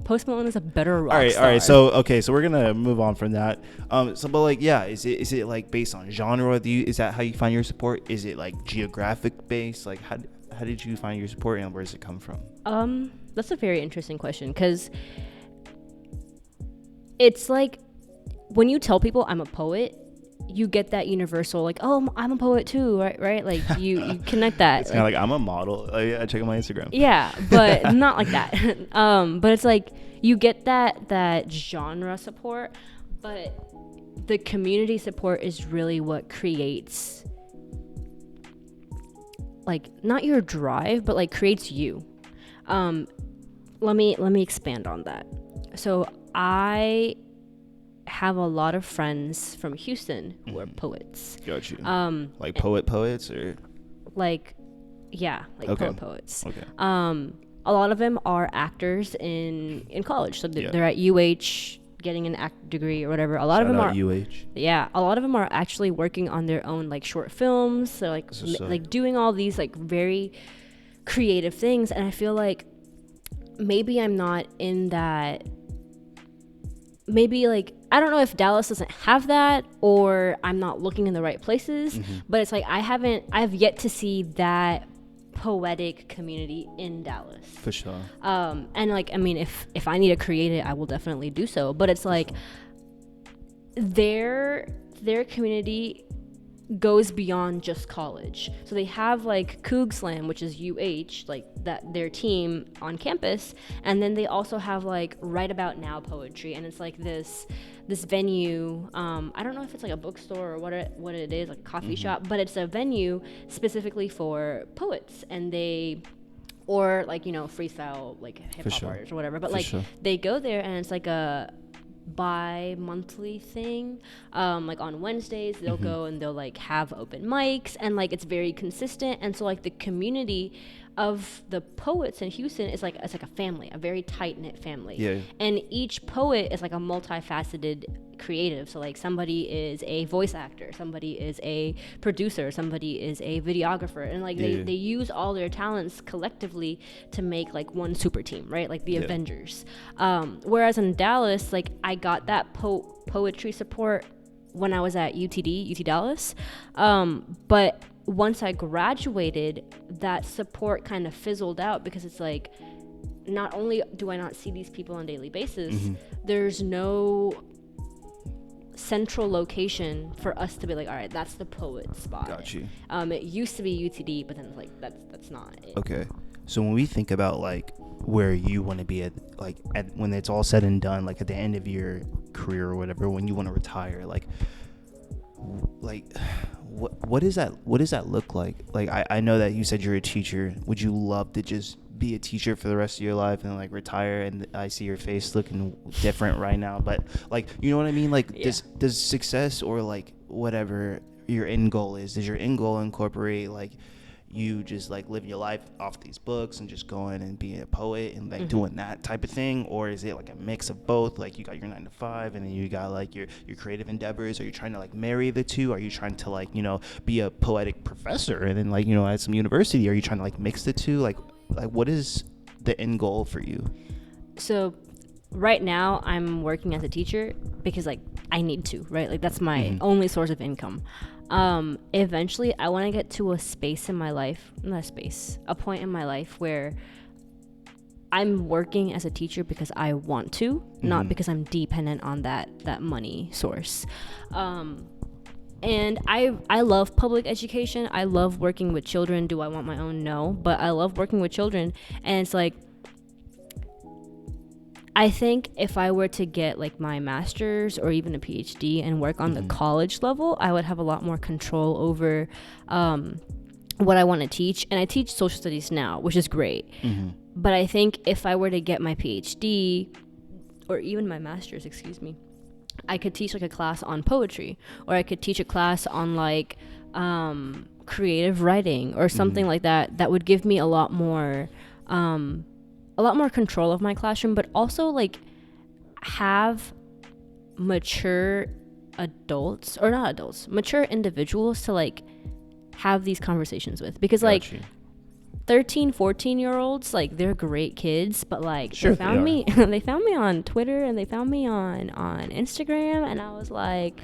Post Malone is a better rock star. All right. So we're gonna move on from that. But like, yeah, is it like based on genre? Is that how you find your support? Is it like geographic based? Like, how did you find your support, and where does it come from? That's a very interesting question, because it's like when you tell people I'm a poet, you get that universal like, oh, I'm a poet too, right? Like you connect that. It's kind of like I'm a model. I check out my Instagram. Yeah, but not like that. But it's like you get that genre support, but the community support is really what creates, like, not your drive, but like creates you. Let me expand on that. So I have a lot of friends from Houston who are poets. Got you. Like poets or like, yeah, like okay. poets. Okay. A lot of them are actors in college, so they're at UH getting an act degree or whatever. A lot of them are UH. Yeah, a lot of them are actually working on their own like short films, so like like doing all these like very creative things. And I feel like maybe I'm not in that. Maybe like, I don't know if Dallas doesn't have that, or I'm not looking in the right places, but it's like I've yet to see that poetic community in Dallas. For sure. And like, I mean, if I need to create it, I will definitely do so. But it's like their community goes beyond just college. So they have like Coog Slam, which is UH, like that their team on campus, and then they also have like Right About Now poetry, and it's like this venue. I don't know if it's like a bookstore or what it is, like a coffee shop, but it's a venue specifically for poets, and or like, you know, freestyle like hip hop artists or whatever. But like they go there, and it's like a bi-monthly thing. Like on Wednesdays they'll go and they'll like have open mics, and like it's very consistent. And so like the community of the poets in Houston is like, it's like a family, a very tight-knit family. Yeah. And each poet is like a multifaceted creative. So like somebody is a voice actor, somebody is a producer, somebody is a videographer, and like they use all their talents collectively to make like one super team, right? Like the Avengers. Whereas in Dallas, like I got that poetry support when I was at UT Dallas. But once I graduated, that support kind of fizzled out, because it's like, not only do I not see these people on a daily basis, there's no central location for us to be like, all right, that's the poet spot. Got you. It used to be UTD, but then it's like that's not it. Okay. So when we think about like where you want to be at when it's all said and done, like at the end of your career or whatever, when you want to retire, like what does that look like? Like I know that you said you're a teacher. Would you love to just be a teacher for the rest of your life and like retire? And I see your face looking different right now, but like, you know what I mean? Like does success, or like whatever your end goal is, does your end goal incorporate like you just like live your life off these books and just going and being a poet and like doing that type of thing? Or is it like a mix of both? Like you got your 9 to 5 and then you got like your creative endeavors. Are you trying to like marry the two? Are you trying to like, you know, be a poetic professor and then like, you know, at some university? Are you trying to like mix the two? Like what is the end goal for you? So right now I'm working as a teacher because like I need to, right? Like that's my only source of income. Eventually I want to get to a space in my life, a point in my life where I'm working as a teacher because I want to, not because I'm dependent on that money source. And I love public education. I love working with children. Do I want my own? No, but I love working with children. And it's like, I think if I were to get like my master's or even a PhD and work on the college level, I would have a lot more control over what I want to teach. And I teach social studies now, which is great. But I think if I were to get my PhD or even my master's, I could teach like a class on poetry, or I could teach a class on like creative writing or something like that. That would give me a lot more control of my classroom, but also like have mature adults, or not adults, mature individuals to like have these conversations with, because like 13, 14-year-olds, like they're great kids, but like Sure, they found me they found me on Twitter and they found me on Instagram, and I was like,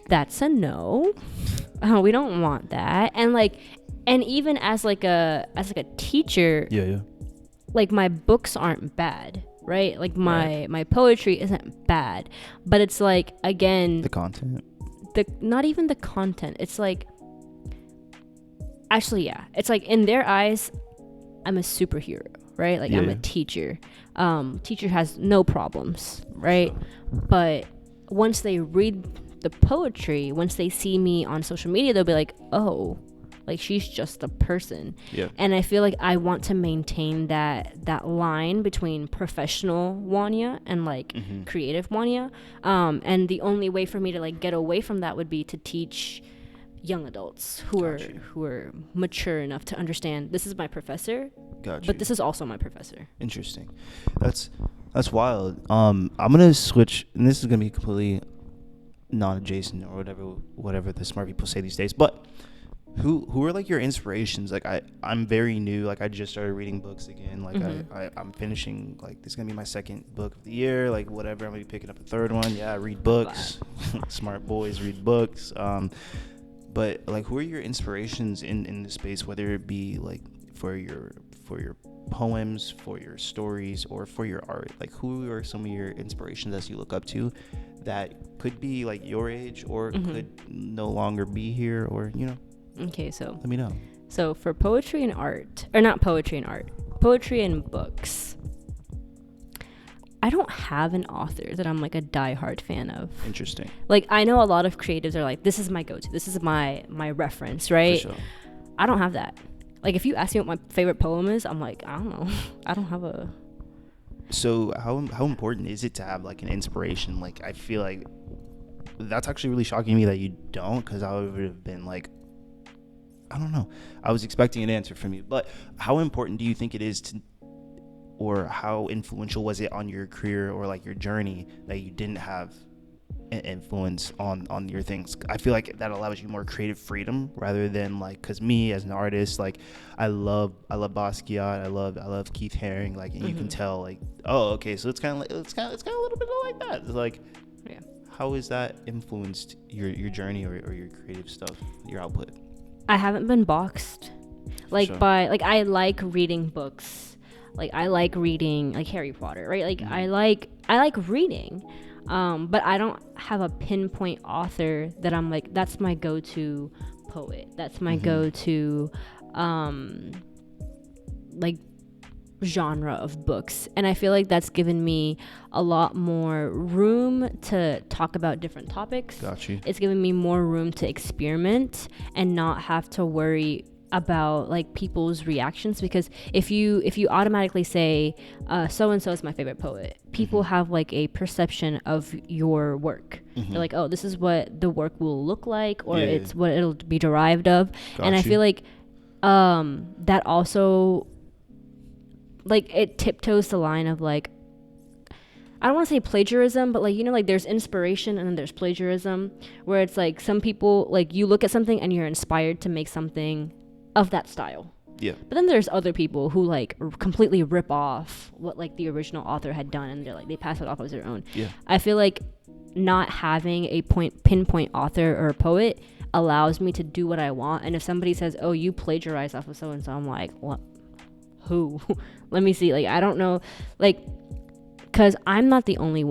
that's a no. We don't want that. And like, and even as like a teacher, like my books aren't bad, right? Like my poetry isn't bad, but it's like, again, the content, not even the content, it's like, actually, yeah, it's like in their eyes I'm a superhero, right? Like I'm a teacher. Teacher has no problems, right? But once they read the poetry, once they see me on social media, they'll be like, oh, like she's just a person. And I feel like I want to maintain that line between professional Wania and like creative Wania, and the only way for me to like get away from that would be to teach young adults who are mature enough to understand, this is my professor, but this is also my professor. Interesting. That's wild. I'm gonna switch, and this is gonna be completely non-adjacent or whatever the smart people say these days, but who are like your inspirations? Like I'm very new, like I just started reading books again, like I'm finishing, like this is gonna be my second book of the year, like whatever, I'm gonna be picking up a third one. I read books. Smart boys read books. But like, who are your inspirations in this space, whether it be like for your poems, for your stories, or for your art? Like, who are some of your inspirations that you look up to that could be like your age or could no longer be here, or Okay, so let me know. So for poetry and art, or not poetry and art, poetry and books, I don't have an author that I'm like a diehard fan of. Interesting. Like I know a lot of creatives are like, this is my go-to, this is my reference, right? For sure. I don't have that. Like if you ask me what my favorite poem is, I'm like, I don't know. I don't have a. So how important is it to have like an inspiration? Like I feel like that's actually really shocking to me that you don't, because I would have been like, I don't know. I was expecting an answer from you, but how important do you think it is to, or how influential was it on your career or like your journey that you didn't have an influence on your things? I feel like that allows you more creative freedom rather than like, because me as an artist, like I love Basquiat, I love Keith Haring, like, and you can tell like, oh, okay, so it's kind of a little bit like that. It's like, how has that influenced your journey or your creative stuff, your output? I haven't been boxed like by like, I like reading books, like I like reading like Harry Potter, right? Like I like reading, but I don't have a pinpoint author that I'm like, that's my go-to poet, that's my go-to like genre of books. And I feel like that's given me a lot more room to talk about different topics. Got you. It's given me more room to experiment and not have to worry about like people's reactions, because if you automatically say so and so is my favorite poet, people have like a perception of your work. They're like, oh, this is what the work will look like, or it's what it'll be derived of. And I feel like that also like it tiptoes the line of like, I don't want to say plagiarism, but like, like there's inspiration and then there's plagiarism, where it's like some people, like you look at something and you're inspired to make something of that style. But then there's other people who like completely rip off what like the original author had done, and they're like, they pass it off as their own. I feel like not having a pinpoint author or poet allows me to do what I want. And if somebody says, oh, you plagiarized off of so and so, I'm like, what? Who? Let me see. Like, I don't know, like, because I'm not the only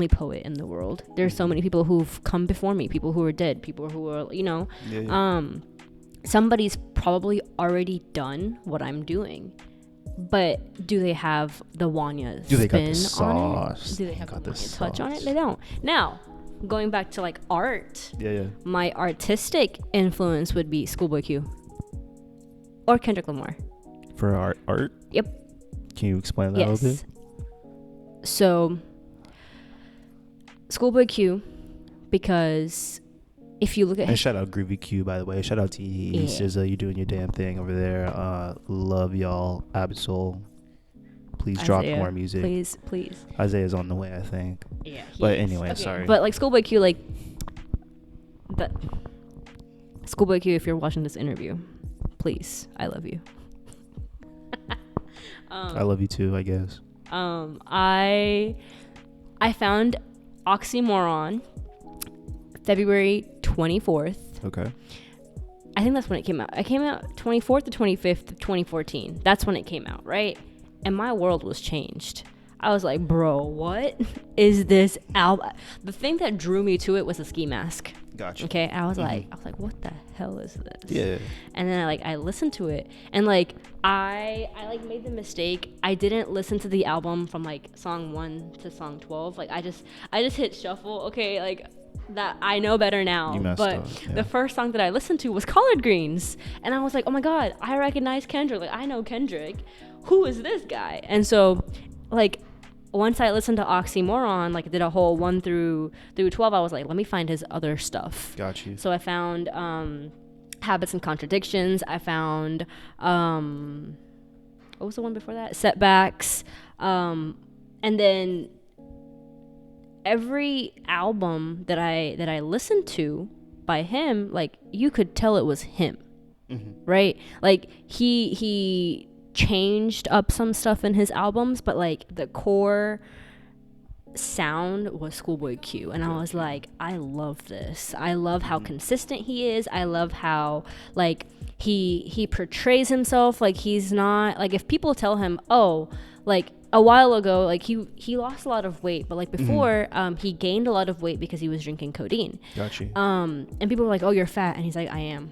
poet in the world. There's so many people who've come before me, people who are dead, people who are, somebody's probably already done what I'm doing, but do they have the Wania spin on it? Do they have the Wania touch on it? They don't. Now, going back to like art, my artistic influence would be Schoolboy Q or Kendrick Lamar. For art? Yep. Can you explain that a little bit? So, Schoolboy Q, because if you look at... And shout out Groovy Q, by the way. Shout out to SZA. You doing your damn thing over there. Love y'all. Absol. Please drop Isaiah, more music. Please. Isaiah's on the way, I think. Yeah. But anyway, sorry. But like Schoolboy Q, like that. Schoolboy Q, if you're watching this interview, please, I love you. I love you too, I guess. I found Oxymoron February 24th. Okay. I think that's when it came out. It came out 24th to 25th of 2014. That's when it came out, right? And my world was changed. I was like, bro, what is this album? The thing that drew me to it was a ski mask. Gotcha. Okay, I was like, what the hell is this? Yeah. And then I listened to it, and like I like made the mistake. I didn't listen to the album from like song 1 to song 12. Like I just hit shuffle. Okay, like that I know better now. You messed but up, yeah. The first song that I listened to was Collard Greens, and I was like, oh my god, I recognize Kendrick. Like I know Kendrick. Who is this guy? And so, like, once I listened to Oxymoron, like did a whole 1 through 12, I was like, let me find his other stuff. Got you. So I found Habits and Contradictions. I found what was the one before that? Setbacks. And then every album that I listened to by him, like you could tell it was him. Mm-hmm. Right? Like he changed up some stuff in his albums, but like the core sound was Schoolboy Q, and I was like, I love this. I love how consistent he is. I love how like he portrays himself. Like he's not like, if people tell him, oh, like a while ago, like he lost a lot of weight, but like before he gained a lot of weight because he was drinking codeine. Got you. And people were like, oh, you're fat, and he's like, I am.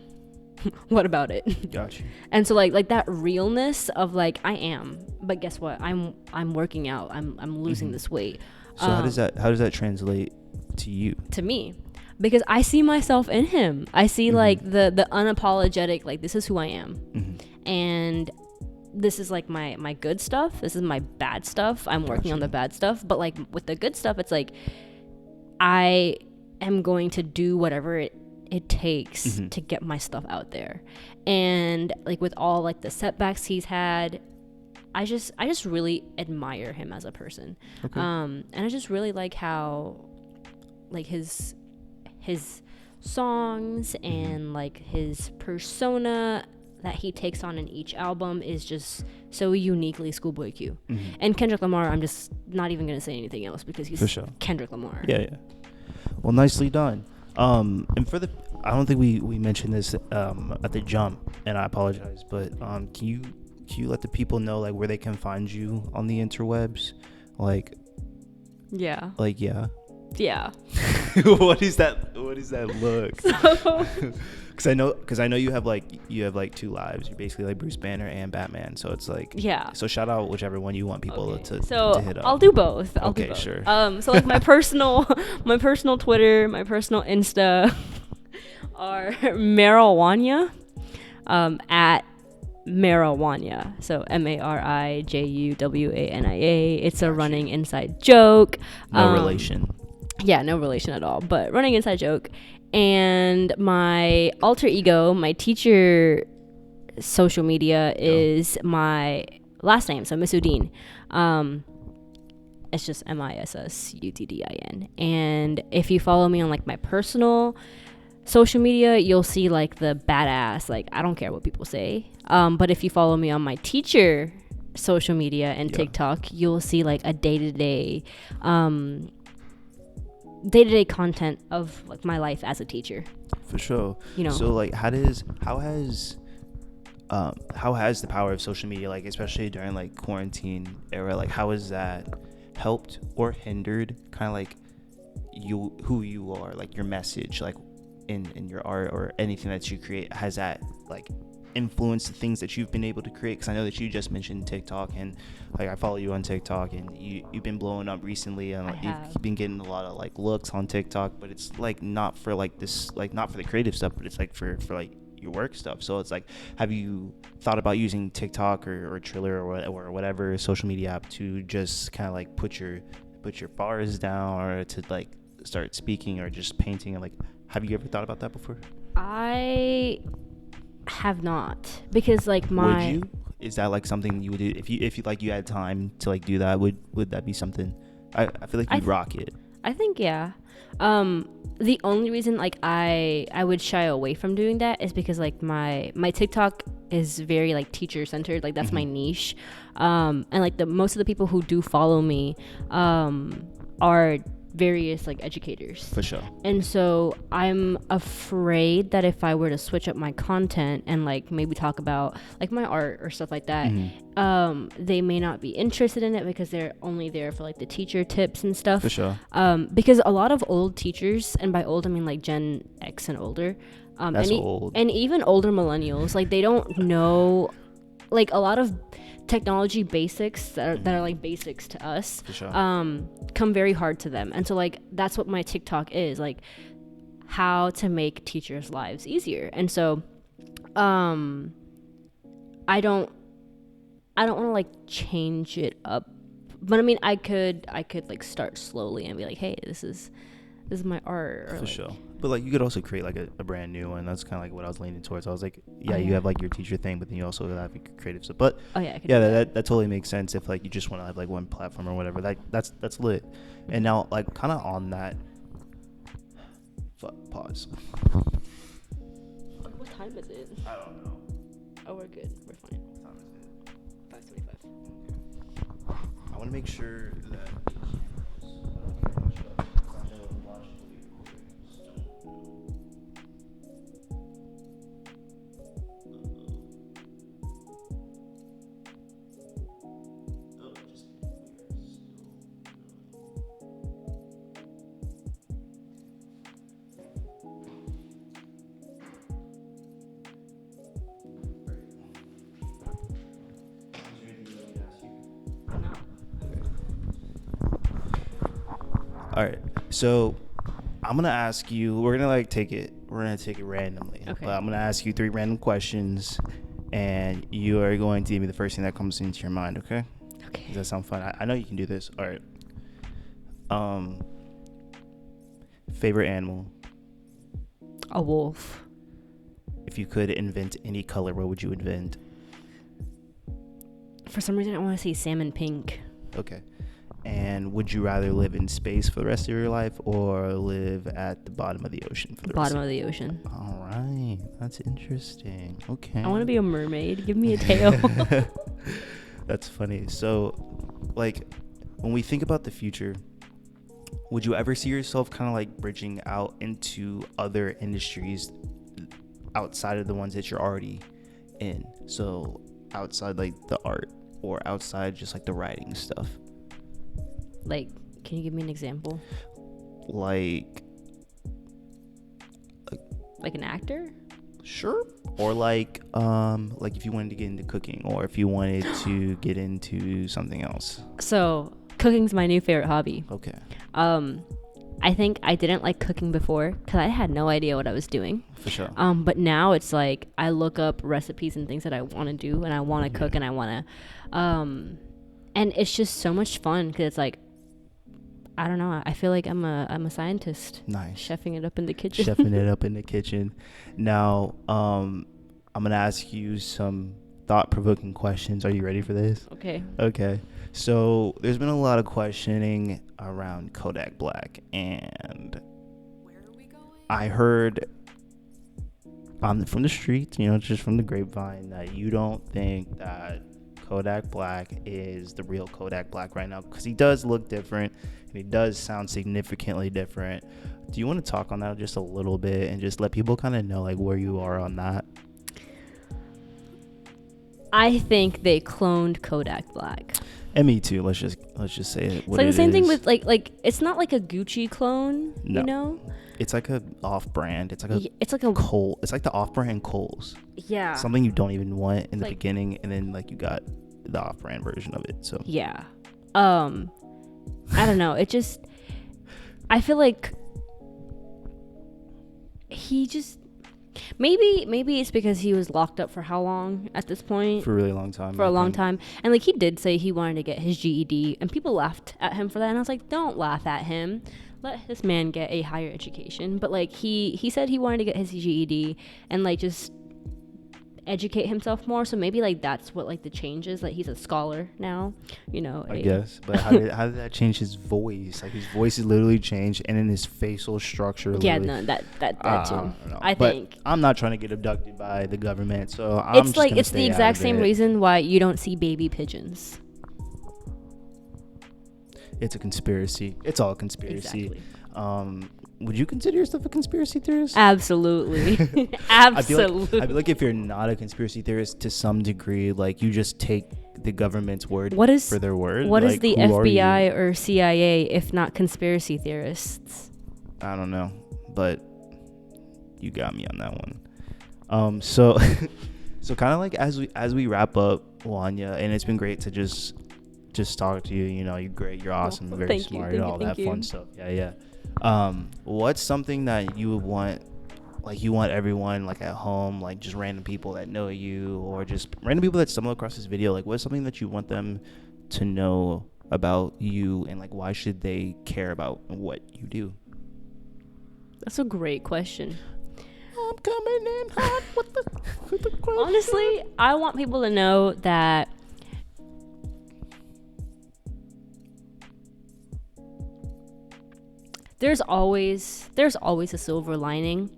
What about it? Got you. And so like that realness of like, I am, but guess what, I'm working out, I'm losing this weight. So how does that translate to you? To me, because I see myself in him. I see like the unapologetic, like this is who I am, and this is like my good stuff, this is my bad stuff. I'm working on the bad stuff, but like with the good stuff, it's like I am going to do whatever it takes to get my stuff out there. And like with all like the setbacks he's had, I just really admire him as a person. Okay. And I just really like how like his songs and like his persona that he takes on in each album is just so uniquely Schoolboy Q. And Kendrick Lamar, I'm just not even gonna say anything else because he's Kendrick Lamar. Yeah. Well, nicely done. And I don't think we mentioned this at the jump, and I apologize, but can you let the people know like where they can find you on the interwebs? Like yeah. What is that look? So Because I know you have like 2 lives. You're basically like Bruce Banner and Batman. So it's like, yeah. So shout out whichever one you want people to hit up. I'll do both. Okay, sure. So like my personal Twitter, my personal Insta are Wania, at Wania. So MARIJUWANIA. It's a running inside joke. No relation. Yeah, no relation at all. But running inside joke. And my alter ego, my teacher social media is my last name, so Misuddin. It's just MISSUTDIN. And if you follow me on like my personal social media, you'll see like the badass, like I don't care what people say. But if you follow me on my teacher social media and TikTok, you'll see like a day-to-day content of like my life as a teacher. For sure. So like how has the power of social media, like especially during like quarantine era, like how has that helped or hindered kind of like who you are, like your message, like in your art or anything that you create? Has that like influenced the things that you've been able to create? Because I know that you just mentioned TikTok, and like I follow you on TikTok, and you've been blowing up recently, and like you've been getting a lot of like looks on TikTok, but it's like not for like this, like not for the creative stuff, but it's like for like your work stuff. So it's like, have you thought about using TikTok or Triller or whatever social media app to just kind of like put your bars down, or to like start speaking or just painting? And like, have you ever thought about that before? I have not, because like would you is that like something you would do if you like you had time to like do that? Would that be something? I feel like you'd rock it. I think, yeah. The only reason like I would shy away from doing that is because like my TikTok is very like teacher centered, like that's my niche. And like the most of the people who do follow me are various like educators. For sure. And so I'm afraid that if I were to switch up my content and like maybe talk about like my art or stuff like that, they may not be interested in it because they're only there for like the teacher tips and stuff. For sure. Because a lot of old teachers, and by old I mean like Gen X and older, That's old. and even older millennials, like they don't know like a lot of technology basics that are like basics to us. For sure. Come very hard to them. And so like that's what my TikTok is, like how to make teachers' lives easier. And so I don't want to like change it up, but I mean I could like start slowly and be like, hey, this is my art. Or For like, sure. But like you could also create like a brand new one. That's kind of like what I was leaning towards. I was like, you have like your teacher thing, but then you also have like creative stuff. But that totally makes sense if like you just want to have like one platform or whatever. That's lit. And now like kind of on that. Pause. What time is it? I don't know. Oh, we're good. We're fine. What time is it? 5:25. I want to make sure that. All right, so I'm gonna ask you. We're gonna take it randomly. Okay. But I'm gonna ask you 3 random questions, and you are going to give me the first thing that comes into your mind. Okay? Okay. Does that sound fun? I know you can do this. All right. Favorite animal? A wolf. If you could invent any color, what would you invent? For some reason, I want to say salmon pink. Okay. And would you rather live in space for the rest of your life or live at the bottom of the ocean for the rest Bottom of the ocean. All right. That's interesting. Okay. I want to be a mermaid. Give me a tail. That's funny. So, like, when we think about the future, would you ever see yourself kind of like bridging out into other industries outside of the ones that you're already in? So, outside like the art or outside just like the writing stuff? Like, can you give me an example? Like an actor? Sure. Or like if you wanted to get into cooking, or if you wanted to get into something else. So cooking's my new favorite hobby. Okay. I think I didn't like cooking before because I had no idea what I was doing. For sure. But now it's like I look up recipes and things that I want to do, and I want to cook, and I want to and it's just so much fun because it's like, I don't know, I feel like I'm a scientist. Nice. Chefing it up in the kitchen. Chefing it up in the kitchen. Now, I'm going to ask you some thought-provoking questions. Are you ready for this? Okay. So, there's been a lot of questioning around Kodak Black, and Where are we going? I heard from the streets, just from the grapevine, that you don't think that Kodak Black is the real Kodak Black right now, because he does look different and he does sound significantly different. Do you want to talk on that just a little bit and just let people kind of know like where you are on that? I think they cloned Kodak Black. And me too. Let's just say it. It's like the same thing with like it's not like a Gucci clone, No. you know? It's like a off-brand. It's like a Kohl. It's like the off-brand Kohl's. Yeah. Something you don't even want in the Like, beginning, and then like you got the off-brand version of it. So yeah. I don't know. It just, I feel like he just, maybe it's because he was locked up for how long at this point? for a really long time. For a long time. And like he did say he wanted to get his GED, and people laughed at him for that, and I was like, don't laugh at him. Let this man get a higher education. But like he said he wanted to get his GED, and like just educate himself more. So maybe like that's what like the change is. Like he's a scholar now, you know. I guess. But how did that change his voice? Like his voice is literally changed, and then his facial structure. Yeah, no, that too. I don't know. I But think I'm not trying to get abducted by the government, so I'm it's just like gonna it's the stay out exact of same it. reason why you don't see baby pigeons. It's a conspiracy. It's all a conspiracy. Exactly. Would you consider yourself a conspiracy theorist? Absolutely. Absolutely. I feel like if you're not a conspiracy theorist to some degree, like you just take the government's word for their word. What like, is the FBI or CIA if not conspiracy theorists? I don't know, but you got me on that one. So so kind of like as we wrap up, Wania, and it's been great to just talk to you. You know, you're great, you're awesome, very smart, and all that fun stuff. Yeah. What's something that you would want, like you want everyone like at home, like just random people that know you, or just random people that stumble across this video, like what's something that you want them to know about you, and like why should they care about what you do? That's a great question. I'm coming in hot with the question. Honestly, I want people to know that there's always a silver lining,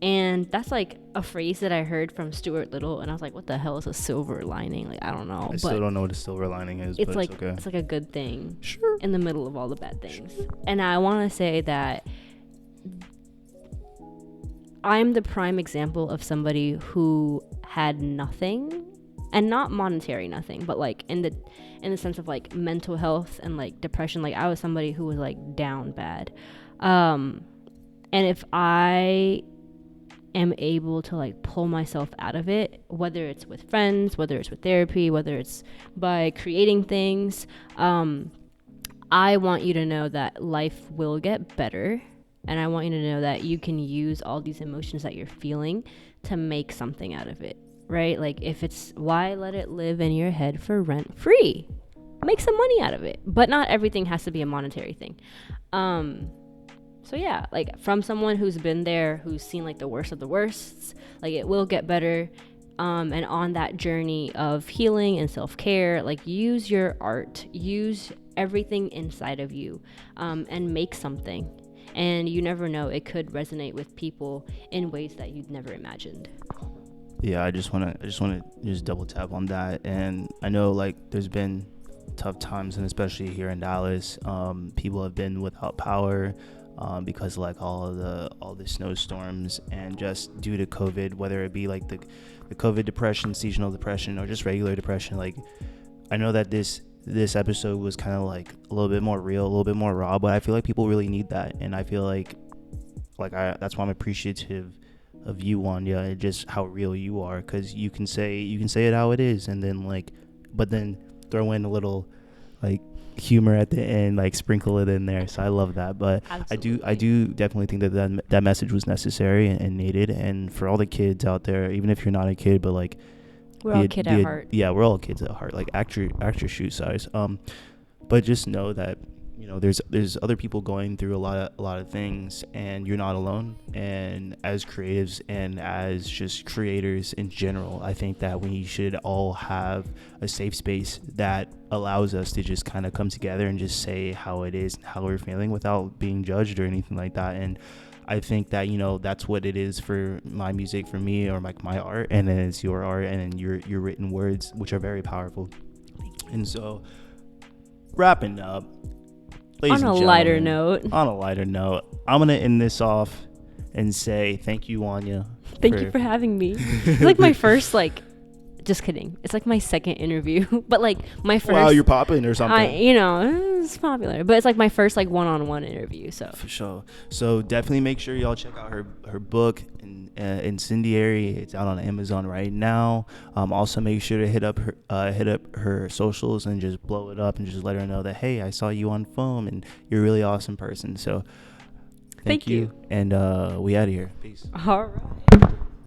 and that's like a phrase that I heard from Stuart Little, and I was like, what the hell is a silver lining? Like, I don't know. I still don't know what a silver lining is. It's but like it's okay. It's like a good thing, Sure, in the middle of all the bad things. And I want to say that I'm the prime example of somebody who had nothing, and not monetary nothing, but like in the sense of like mental health and like depression. Like I was somebody who was like down bad. And if I am able to like pull myself out of it, whether it's with friends, whether it's with therapy, whether it's by creating things, I want you to know that life will get better. And I want you to know that you can use all these emotions that you're feeling to make something out of it, right? Like if it's, why let it live in your head for rent free? Make some money out of it. But not everything has to be a monetary thing. So yeah, like from someone who's been there, who's seen like the worst of the worsts, like it will get better. And on that journey of healing and self-care, like use your art, use everything inside of you, and make something. And you never know, it could resonate with people in ways that you'd never imagined. Yeah, I just want to double tap on that. And I know like there's been tough times, and especially here in Dallas, people have been without power because like all the snowstorms, and just due to COVID, whether it be like the COVID depression, seasonal depression, or just regular depression. Like I know that this episode was kind of like a little bit more real, a little bit more raw, but I feel like people really need that. And I feel like that's why I'm appreciative of you, Wania, and just how real you are, because you can say it how it is, and then like, but then throw in a little like humor at the end, like sprinkle it in there. So I love that. But Absolutely. I do definitely think that message was necessary and needed. And for all the kids out there, even if you're not a kid, but like we're all kids at heart. Yeah, we're all kids at heart. Like act your shoe size. But just know that, you know, there's other people going through a lot of things, and you're not alone. And as creatives and as just creators in general, I think that we should all have a safe space that allows us to just kind of come together and just say how it is and how we're feeling without being judged or anything like that. And I think that, you know, that's what it is for my music, for me, or like my art, and then it's your art, and then your written words, which are very powerful. And so, wrapping up, ladies and on a gentlemen, lighter note, I'm gonna end this off and say thank you, Wania. Thank you for having me. It's like my first just kidding. It's like my second interview, but like my first. Wow, you're popping or something. It's popular, but it's like my first like one-on-one interview. So for sure. So definitely make sure y'all check out her book, Incendiary. It's out on Amazon right now. Also make sure to hit up her socials and just blow it up and just let her know that, hey, I saw you on Foam and you're a really awesome person. So thank you. And we out of here. Peace. All right.